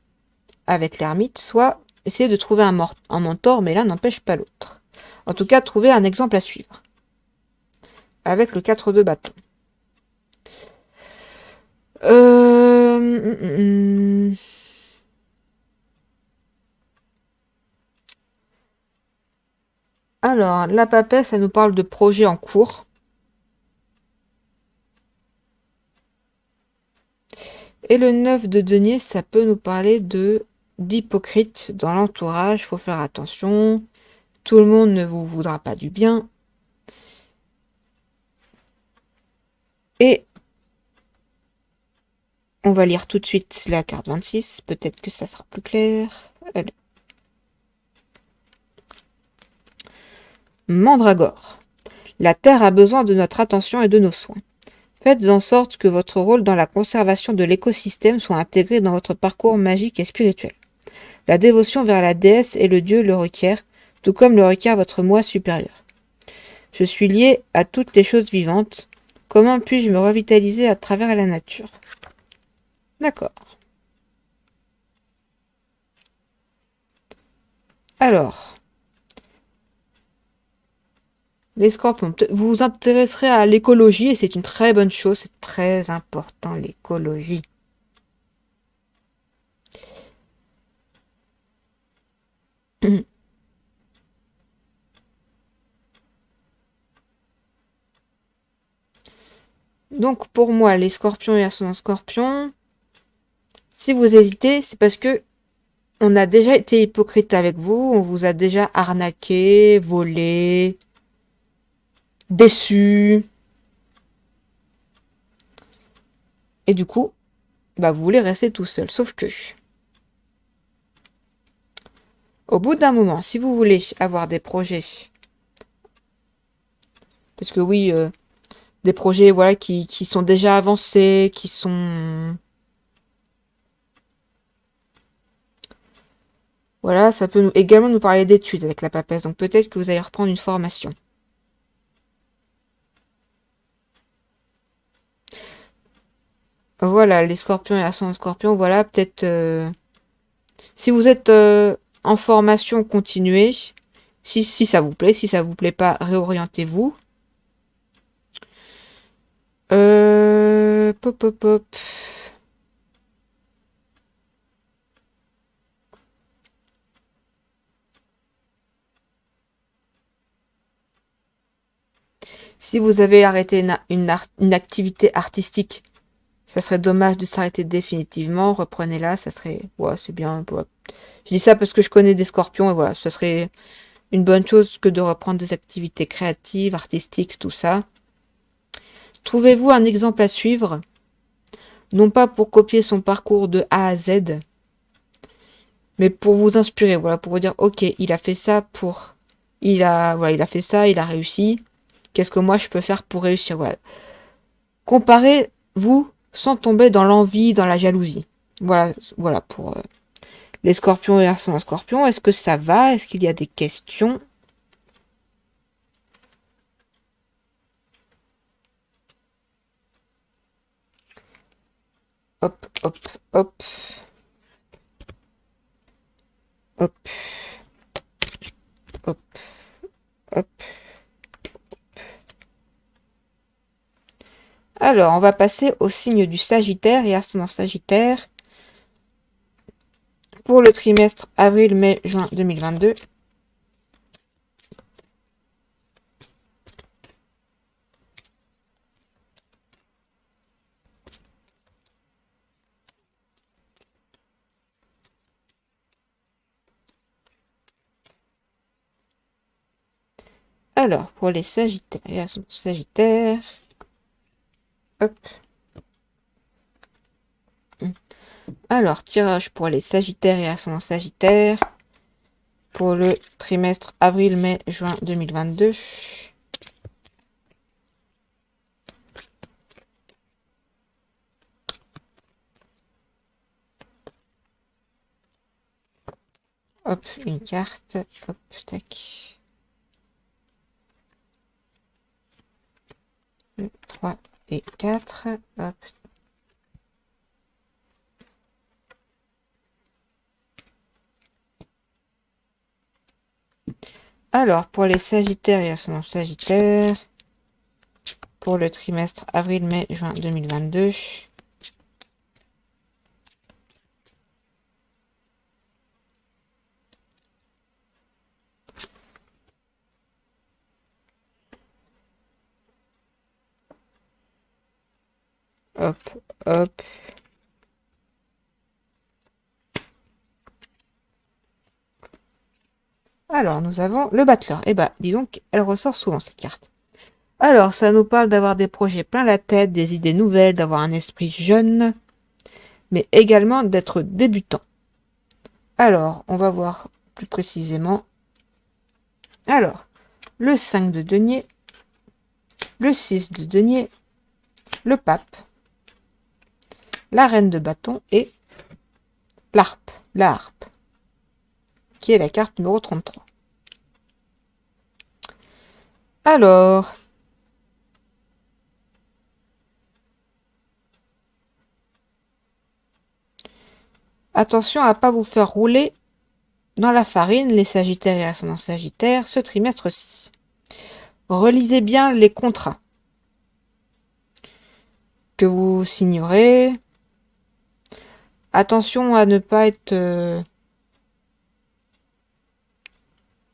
A: avec l'ermite, soit essayer de trouver un mentor, mais l'un n'empêche pas l'autre. En tout cas, trouver un exemple à suivre. Avec le 4 de bâton. Alors, la papesse, ça nous parle de projets en cours. Et le 9 de denier, ça peut nous parler d'hypocrite dans l'entourage. Faut faire attention. Tout le monde ne vous voudra pas du bien. Et on va lire tout de suite la carte 26. Peut-être que ça sera plus clair. Allez. Mandragore. La Terre a besoin de notre attention et de nos soins. Faites en sorte que votre rôle dans la conservation de l'écosystème soit intégré dans votre parcours magique et spirituel. La dévotion vers la déesse et le dieu le requiert, tout comme le requiert votre moi supérieur. Je suis lié à toutes les choses vivantes. Comment puis-je me revitaliser à travers la nature? D'accord. Alors, Les scorpions, vous vous intéresserez à l'écologie et c'est une très bonne chose, c'est très important l'écologie. Donc pour moi, les scorpions et ascendant scorpion, si vous hésitez, c'est parce que on a déjà été hypocrite avec vous, on vous a déjà arnaqué, volé, déçu. Et du coup, bah vous voulez rester tout seul. Sauf que, au bout d'un moment, si vous voulez avoir des projets, parce que oui, des projets voilà qui sont déjà avancés, qui sont voilà, ça peut également nous parler d'études avec la papesse. Donc peut-être que vous allez reprendre une formation. Voilà, les scorpions et l'ascendant scorpion, voilà, peut-être si vous êtes en formation, continuez. Si ça vous plaît, si ça vous plaît pas, réorientez-vous. Pop, pop, pop. Si vous avez arrêté une activité artistique, ça serait dommage de s'arrêter définitivement. Reprenez-la, ça serait... Ouais, c'est bien. Ouais. Je dis ça parce que je connais des scorpions et voilà, ça serait une bonne chose que de reprendre des activités créatives, artistiques, tout ça. Trouvez-vous un exemple à suivre, non pas pour copier son parcours de A à Z, mais pour vous inspirer, voilà, pour vous dire, ok, il a fait ça pour... voilà, il a fait ça, il a réussi. Qu'est-ce que moi je peux faire pour réussir? Voilà. Comparez-vous sans tomber dans l'envie, dans la jalousie. Voilà pour les scorpions et l'ascendant scorpion. Est-ce que ça va? Est-ce qu'il y a des questions? Hop, hop, hop, hop, hop, hop. Alors, on va passer au signe du Sagittaire et ascendant Sagittaire pour le trimestre avril, mai, juin 2022. Alors, pour les Sagittaires et ascendant Sagittaire, hop. Alors, tirage pour les Sagittaires et ascendant Sagittaire pour le trimestre avril, mai, juin 2022. Hop, une carte. Hop, tac. 3 et 4. Hop. Alors, pour les Sagittaires et ascendant Sagittaire, pour le trimestre avril, mai, juin 2022. Hop, hop. Alors, nous avons le battleur. Eh bah, dis donc, elle ressort souvent cette carte. Alors, ça nous parle d'avoir des projets plein la tête, des idées nouvelles, d'avoir un esprit jeune, mais également d'être débutant. Alors, on va voir plus précisément. Alors, le 5 de denier, le 6 de denier, le pape, la reine de bâton et la harpe, qui est la carte numéro 33. Alors, attention à ne pas vous faire rouler dans la farine, les Sagittaires et ascendant Sagittaire, ce trimestre-ci. Relisez bien les contrats que vous signerez. Attention à ne pas être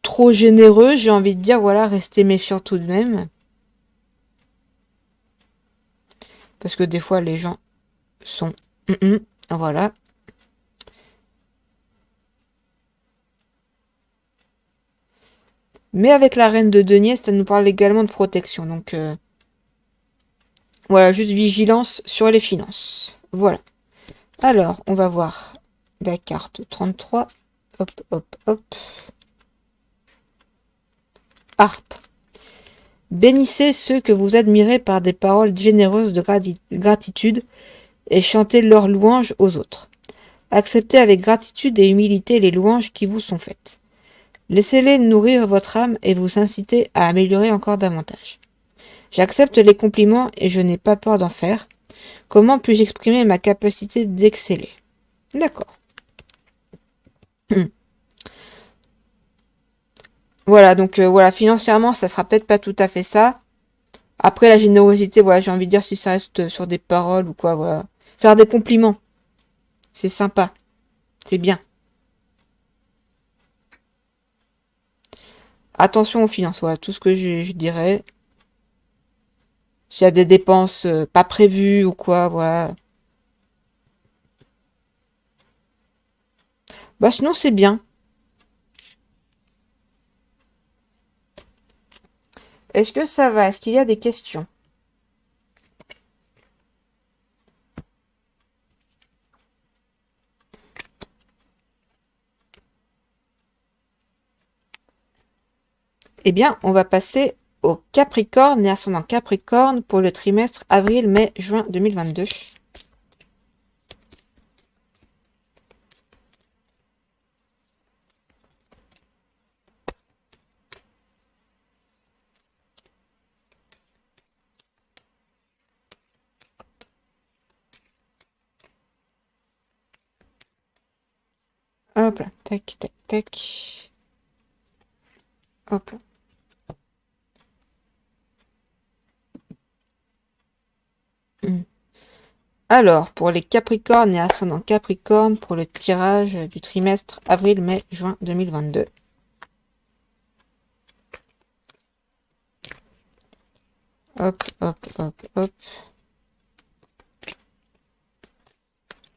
A: trop généreux, j'ai envie de dire, voilà, restez méfiant tout de même. Parce que des fois, les gens sont... voilà. Mais avec la reine de denier, ça nous parle également de protection. Donc, voilà, juste vigilance sur les finances. Voilà. Alors, on va voir la carte 33. Hop, hop, hop. Harpe. Bénissez ceux que vous admirez par des paroles généreuses de gratitude et chantez leurs louanges aux autres. Acceptez avec gratitude et humilité les louanges qui vous sont faites. Laissez-les nourrir votre âme et vous inciter à améliorer encore davantage. J'accepte les compliments et je n'ai pas peur d'en faire. Comment puis-je exprimer ma capacité d'exceller? D'accord. Voilà, donc voilà, financièrement, ça sera peut-être pas tout à fait ça. Après, la générosité, voilà, j'ai envie de dire si ça reste sur des paroles ou quoi, voilà. Faire des compliments, c'est sympa, c'est bien. Attention aux finances, voilà, tout ce que je dirais. S'il y a des dépenses pas prévues ou quoi, voilà. Bah sinon, c'est bien. Est-ce que ça va? Est-ce qu'il y a des questions? Eh bien, on va passer au Capricorne et ascendant Capricorne pour le trimestre avril, mai, juin 2022. Hop là, tac, tac, tac. Hop là. Alors, pour les Capricornes et ascendant Capricorne, pour le tirage du trimestre avril, mai, juin 2022. Hop, hop, hop, hop.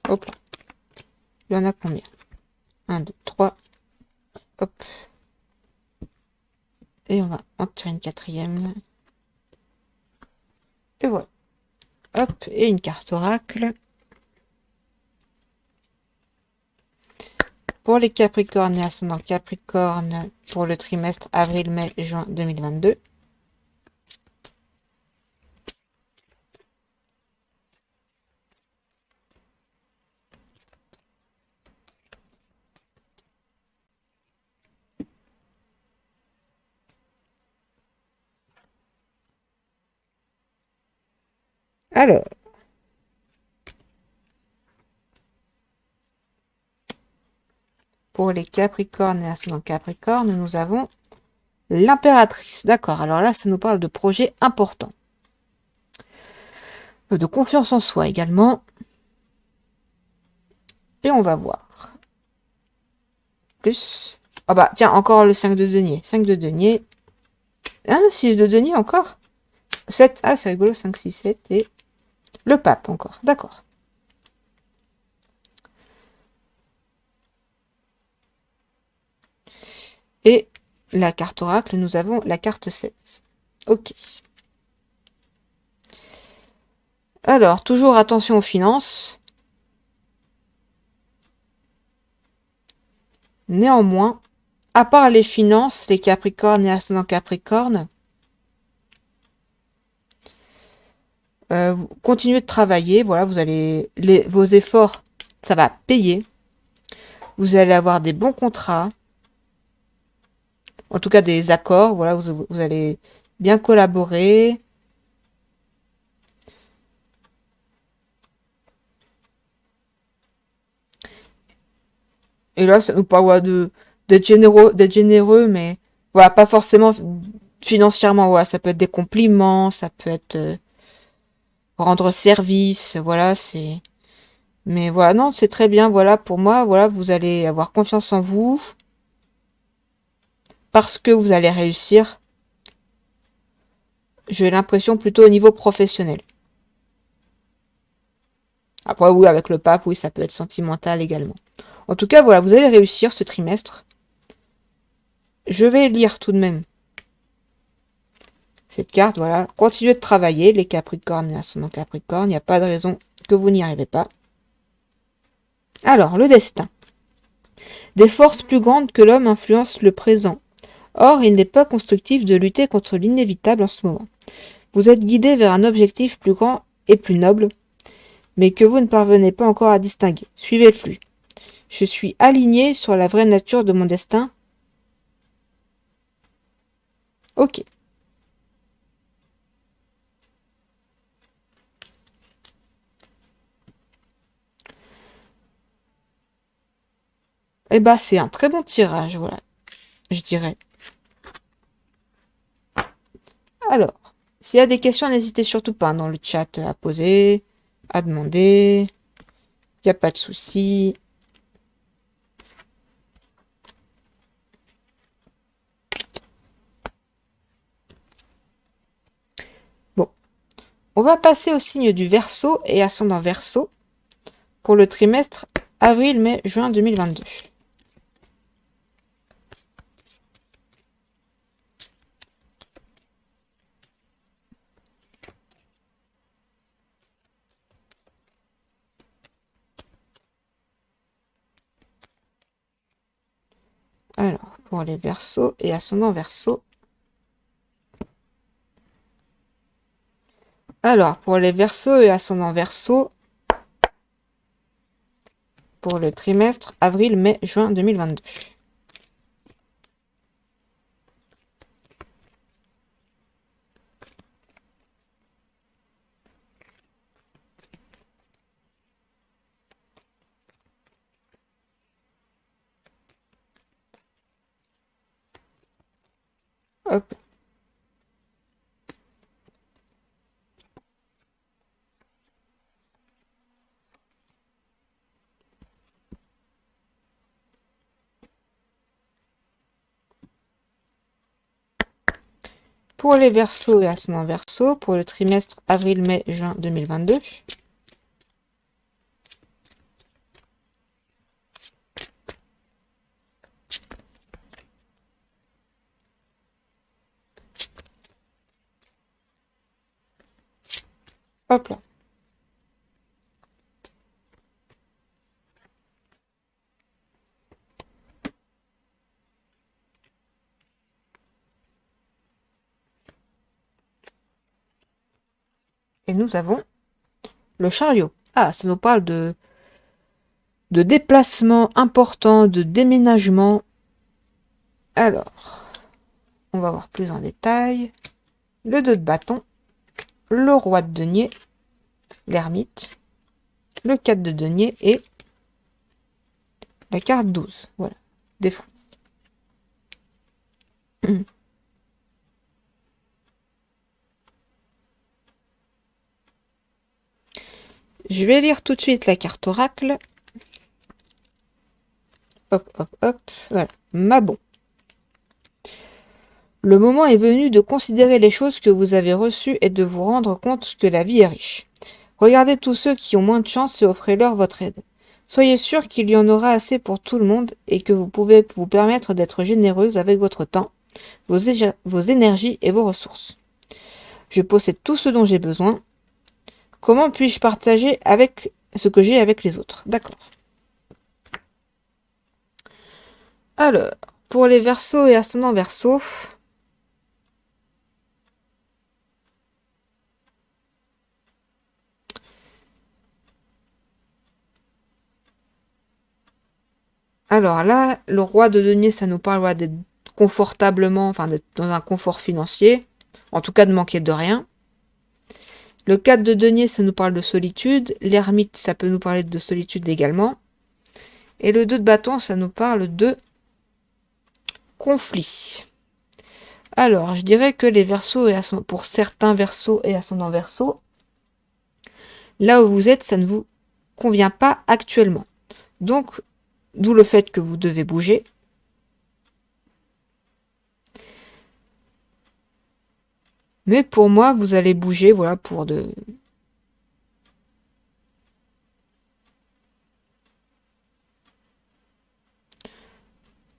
A: Hop là. Il y en a combien? 1, 2, 3. Hop. Et on va en tirer une quatrième. Et voilà. Hop, et une carte oracle. Pour les Capricornes et ascendant Capricorne, pour le trimestre avril, mai, juin 2022. Alors, pour les Capricornes et ascendant Capricorne, nous avons l'impératrice. D'accord, alors là, ça nous parle de projets importants. De confiance en soi également. Et on va voir. Plus. Ah bah, tiens, encore le 5 de denier. 5 de denier. 6 de denier encore. 7. Ah, c'est rigolo. 5, 6, 7. Et le pape encore. D'accord. Et la carte oracle, nous avons la carte 16. Ok. Alors, toujours attention aux finances. Néanmoins, à part les finances, les Capricornes et ascendant Capricorne, continuez de travailler. Voilà, vous allez vos efforts, ça va payer. Vous allez avoir des bons contrats. En tout cas, des accords. Voilà, vous allez bien collaborer. Et là, ça nous parle d'être généreux, mais voilà, pas forcément financièrement, voilà, ça peut être des compliments, ça peut être rendre service, voilà, c'est... Mais voilà, non, c'est très bien, voilà, pour moi, voilà, vous allez avoir confiance en vous, parce que vous allez réussir, j'ai l'impression plutôt au niveau professionnel. Après, oui, avec le pape, oui, ça peut être sentimental également. En tout cas, voilà, vous allez réussir ce trimestre. Je vais lire tout de même cette carte, voilà. Continuez de travailler, les Capricornes et ascendant Capricorne, il n'y a pas de raison que vous n'y arrivez pas. Alors, le destin. Des forces plus grandes que l'homme influencent le présent. Or, il n'est pas constructif de lutter contre l'inévitable en ce moment. Vous êtes guidé vers un objectif plus grand et plus noble, mais que vous ne parvenez pas encore à distinguer. Suivez le flux. Je suis aligné sur la vraie nature de mon destin. Ok. Eh ben, c'est un très bon tirage, voilà, je dirais. Alors, s'il y a des questions, n'hésitez surtout pas dans le chat à poser, à demander. Il n'y a pas de souci. Bon, on va passer au signe du Verseau et ascendant Verseau pour le trimestre avril, mai, juin 2022. Alors, pour les Verseaux et ascendant Verseau. Alors, pour les Verseaux et ascendant Verseau, pour le trimestre avril, mai, juin 2022. Hop. Pour les Verseaux et ascendant Verseau, pour le trimestre avril, mai, juin 2022. Hop là. Et nous avons le chariot. Ah, ça nous parle de déplacement important, de déménagement. Alors, on va voir plus en détail. Le 2 de bâton, le roi de denier, l'ermite, le 4 de denier et la carte 12. Voilà, des fruits. Je vais lire tout de suite la carte oracle. Hop, hop, hop. Voilà, Mabon. Le moment est venu de considérer les choses que vous avez reçues et de vous rendre compte que la vie est riche. Regardez tous ceux qui ont moins de chance et offrez-leur votre aide. Soyez sûr qu'il y en aura assez pour tout le monde et que vous pouvez vous permettre d'être généreuse avec votre temps, vos énergies et vos ressources. Je possède tout ce dont j'ai besoin. Comment puis-je partager avec ce que j'ai avec les autres? D'accord. Alors, pour les Verseaux et ascendants Verseaux, alors là, le roi de denier, ça nous parle d'être confortablement, enfin d'être dans un confort financier, en tout cas de manquer de rien. Le 4 de denier, ça nous parle de solitude. L'ermite, ça peut nous parler de solitude également. Et le 2 de bâton, ça nous parle de conflit. Alors, je dirais que les Verseaux pour certains Verseaux et ascendants Verseaux, là où vous êtes, ça ne vous convient pas actuellement. Donc, d'où le fait que vous devez bouger. Mais pour moi, vous allez bouger, voilà, pour de...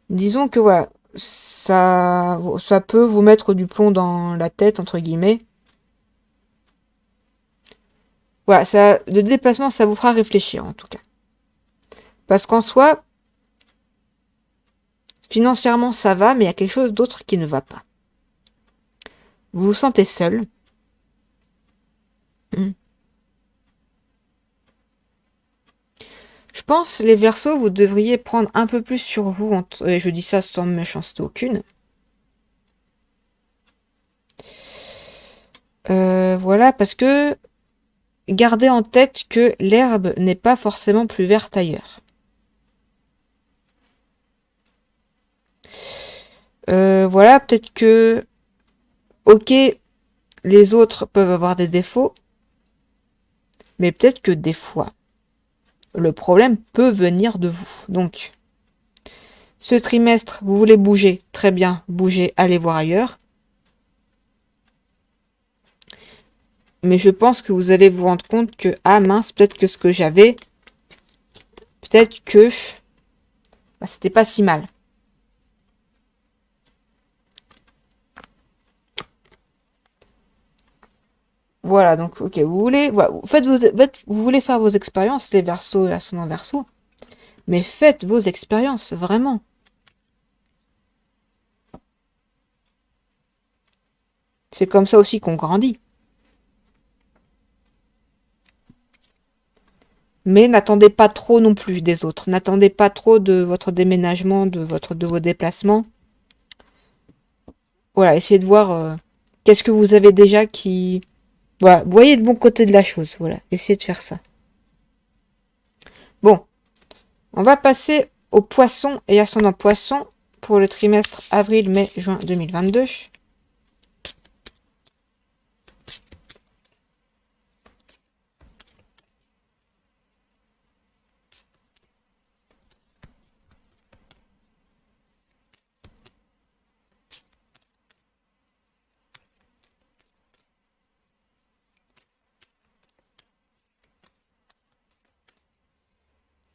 A: Disons que voilà, ça peut vous mettre du plomb dans la tête, entre guillemets. Voilà, ça, le déplacement, ça vous fera réfléchir, en tout cas. Parce qu'en soi, financièrement, ça va, mais il y a quelque chose d'autre qui ne va pas. Vous vous sentez seul. Hmm. Je pense, les Verseaux, vous devriez prendre un peu plus sur vous, et je dis ça sans méchanceté aucune. Voilà, parce que gardez en tête que l'herbe n'est pas forcément plus verte ailleurs. Voilà, peut-être que, ok, les autres peuvent avoir des défauts, mais peut-être que des fois, le problème peut venir de vous. Donc, ce trimestre, vous voulez bouger, très bien, bougez, allez voir ailleurs. Mais je pense que vous allez vous rendre compte que, ah mince, peut-être que ce que j'avais, peut-être que bah, c'était pas si mal. Voilà, donc, ok, vous voulez, voilà, vous voulez faire vos expériences, les Verseaux et l'ascendant Verseau, mais faites vos expériences, vraiment. C'est comme ça aussi qu'on grandit. Mais n'attendez pas trop non plus des autres. N'attendez pas trop de votre déménagement, de vos déplacements. Voilà, essayez de voir qu'est-ce que vous avez déjà qui... Voilà, voyez le bon côté de la chose. Voilà, essayez de faire ça. Bon, on va passer aux poissons et ascendant poissons pour le trimestre avril, mai, juin 2022.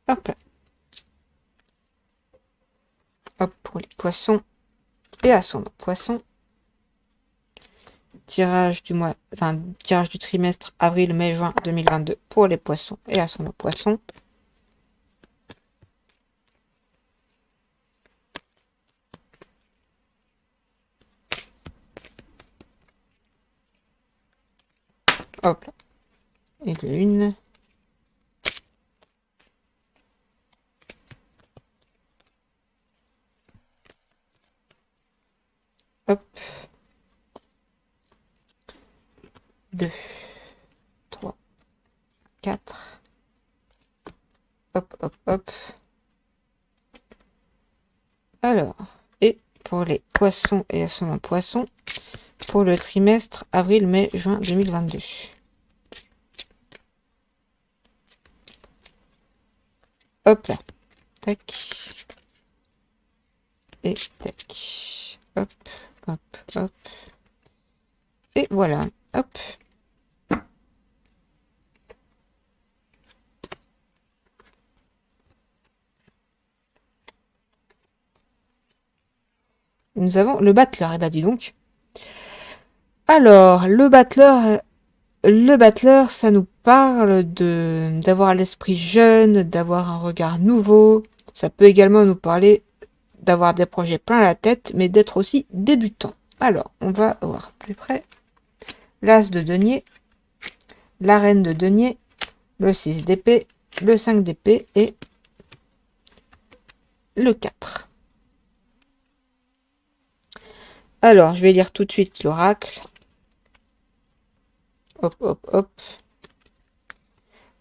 A: Hop là. Hop, pour les poissons et ascendant poissons. Tirage du mois, enfin, tirage du trimestre avril, mai, juin 2022 pour les poissons et ascendant poissons. Hop là. Et de une. Hop. 2, 3, 4. Hop, hop, hop. Alors, et pour les poissons et ascendant poissons, pour le trimestre avril, mai, juin 2022. Hop là. Tac. Et tac. Hop, hop, hop. Et voilà. Hop. Nous avons le battleur. Et bah dis donc. Alors, le battleur, ça nous parle d'avoir l'esprit jeune, d'avoir un regard nouveau. Ça peut également nous parler d'avoir des projets plein la tête, mais d'être aussi débutant. Alors, on va voir plus près. L'as de denier, la reine de denier, le 6 d'épée, le 5 d'épée et le 4. Alors, je vais lire tout de suite l'oracle. Hop, hop, hop.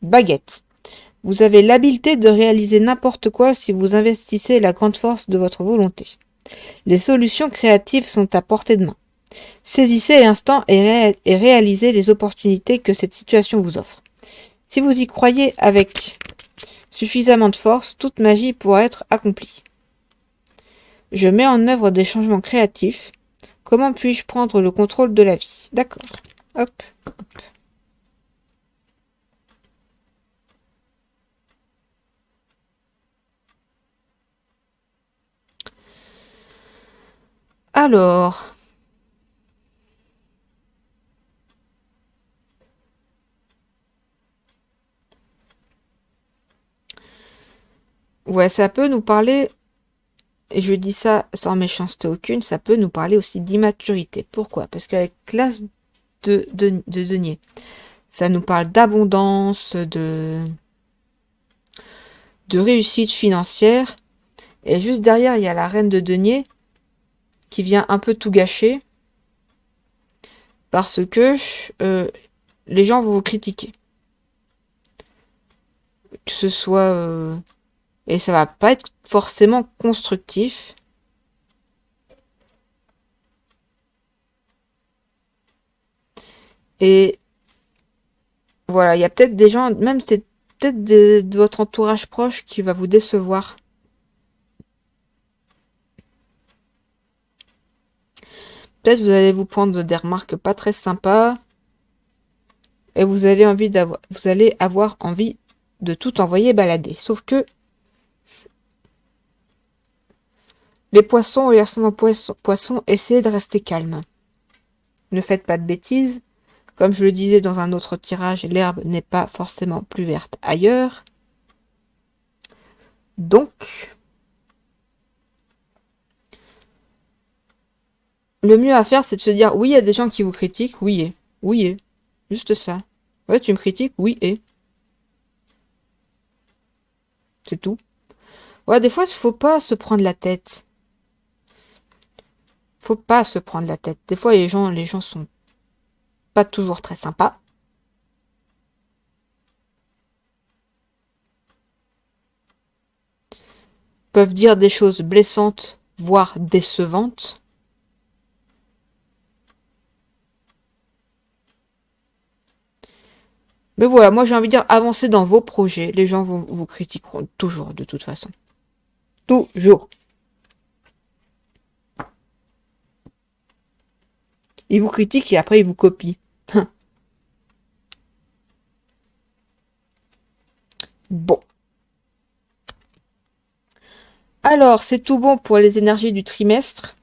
A: Baguette. Vous avez l'habileté de réaliser n'importe quoi si vous investissez la grande force de votre volonté. Les solutions créatives sont à portée de main. Saisissez l'instant et réalisez les opportunités que cette situation vous offre. Si vous y croyez avec suffisamment de force, toute magie pourra être accomplie. Je mets en œuvre des changements créatifs. Comment puis-je prendre le contrôle de la vie? D'accord. Hop. Alors. Ouais, ça peut nous parler, et je dis ça sans méchanceté aucune, ça peut nous parler aussi d'immaturité. Pourquoi? Parce qu'avec l'as de denier, ça nous parle d'abondance, de réussite financière. Et juste derrière, il y a la reine de denier qui vient un peu tout gâcher parce que les gens vont vous critiquer. Que ce soit... et ça va pas être forcément constructif. Et voilà, il y a peut-être des gens, même c'est peut-être de votre entourage proche qui va vous décevoir. Peut-être vous allez vous prendre des remarques pas très sympas et vous allez avoir envie de tout envoyer balader. Sauf que les poissons et les ascendants poissons, essayez de rester calme. Ne faites pas de bêtises. Comme je le disais dans un autre tirage, l'herbe n'est pas forcément plus verte ailleurs. Donc, le mieux à faire, c'est de se dire, oui, il y a des gens qui vous critiquent, oui et. Oui et. Juste ça. Ouais, tu me critiques, oui et. C'est tout. Ouais, des fois, il faut pas se prendre la tête. Faut pas se prendre la tête. Des fois, les gens sont pas toujours très sympas. Peuvent dire des choses blessantes, voire décevantes. Mais voilà, moi j'ai envie de dire, avancez dans vos projets. Les gens vous critiqueront toujours, de toute façon. Toujours. Ils vous critiquent et après ils vous copient. Bon. Alors, c'est tout bon pour les énergies du trimestre.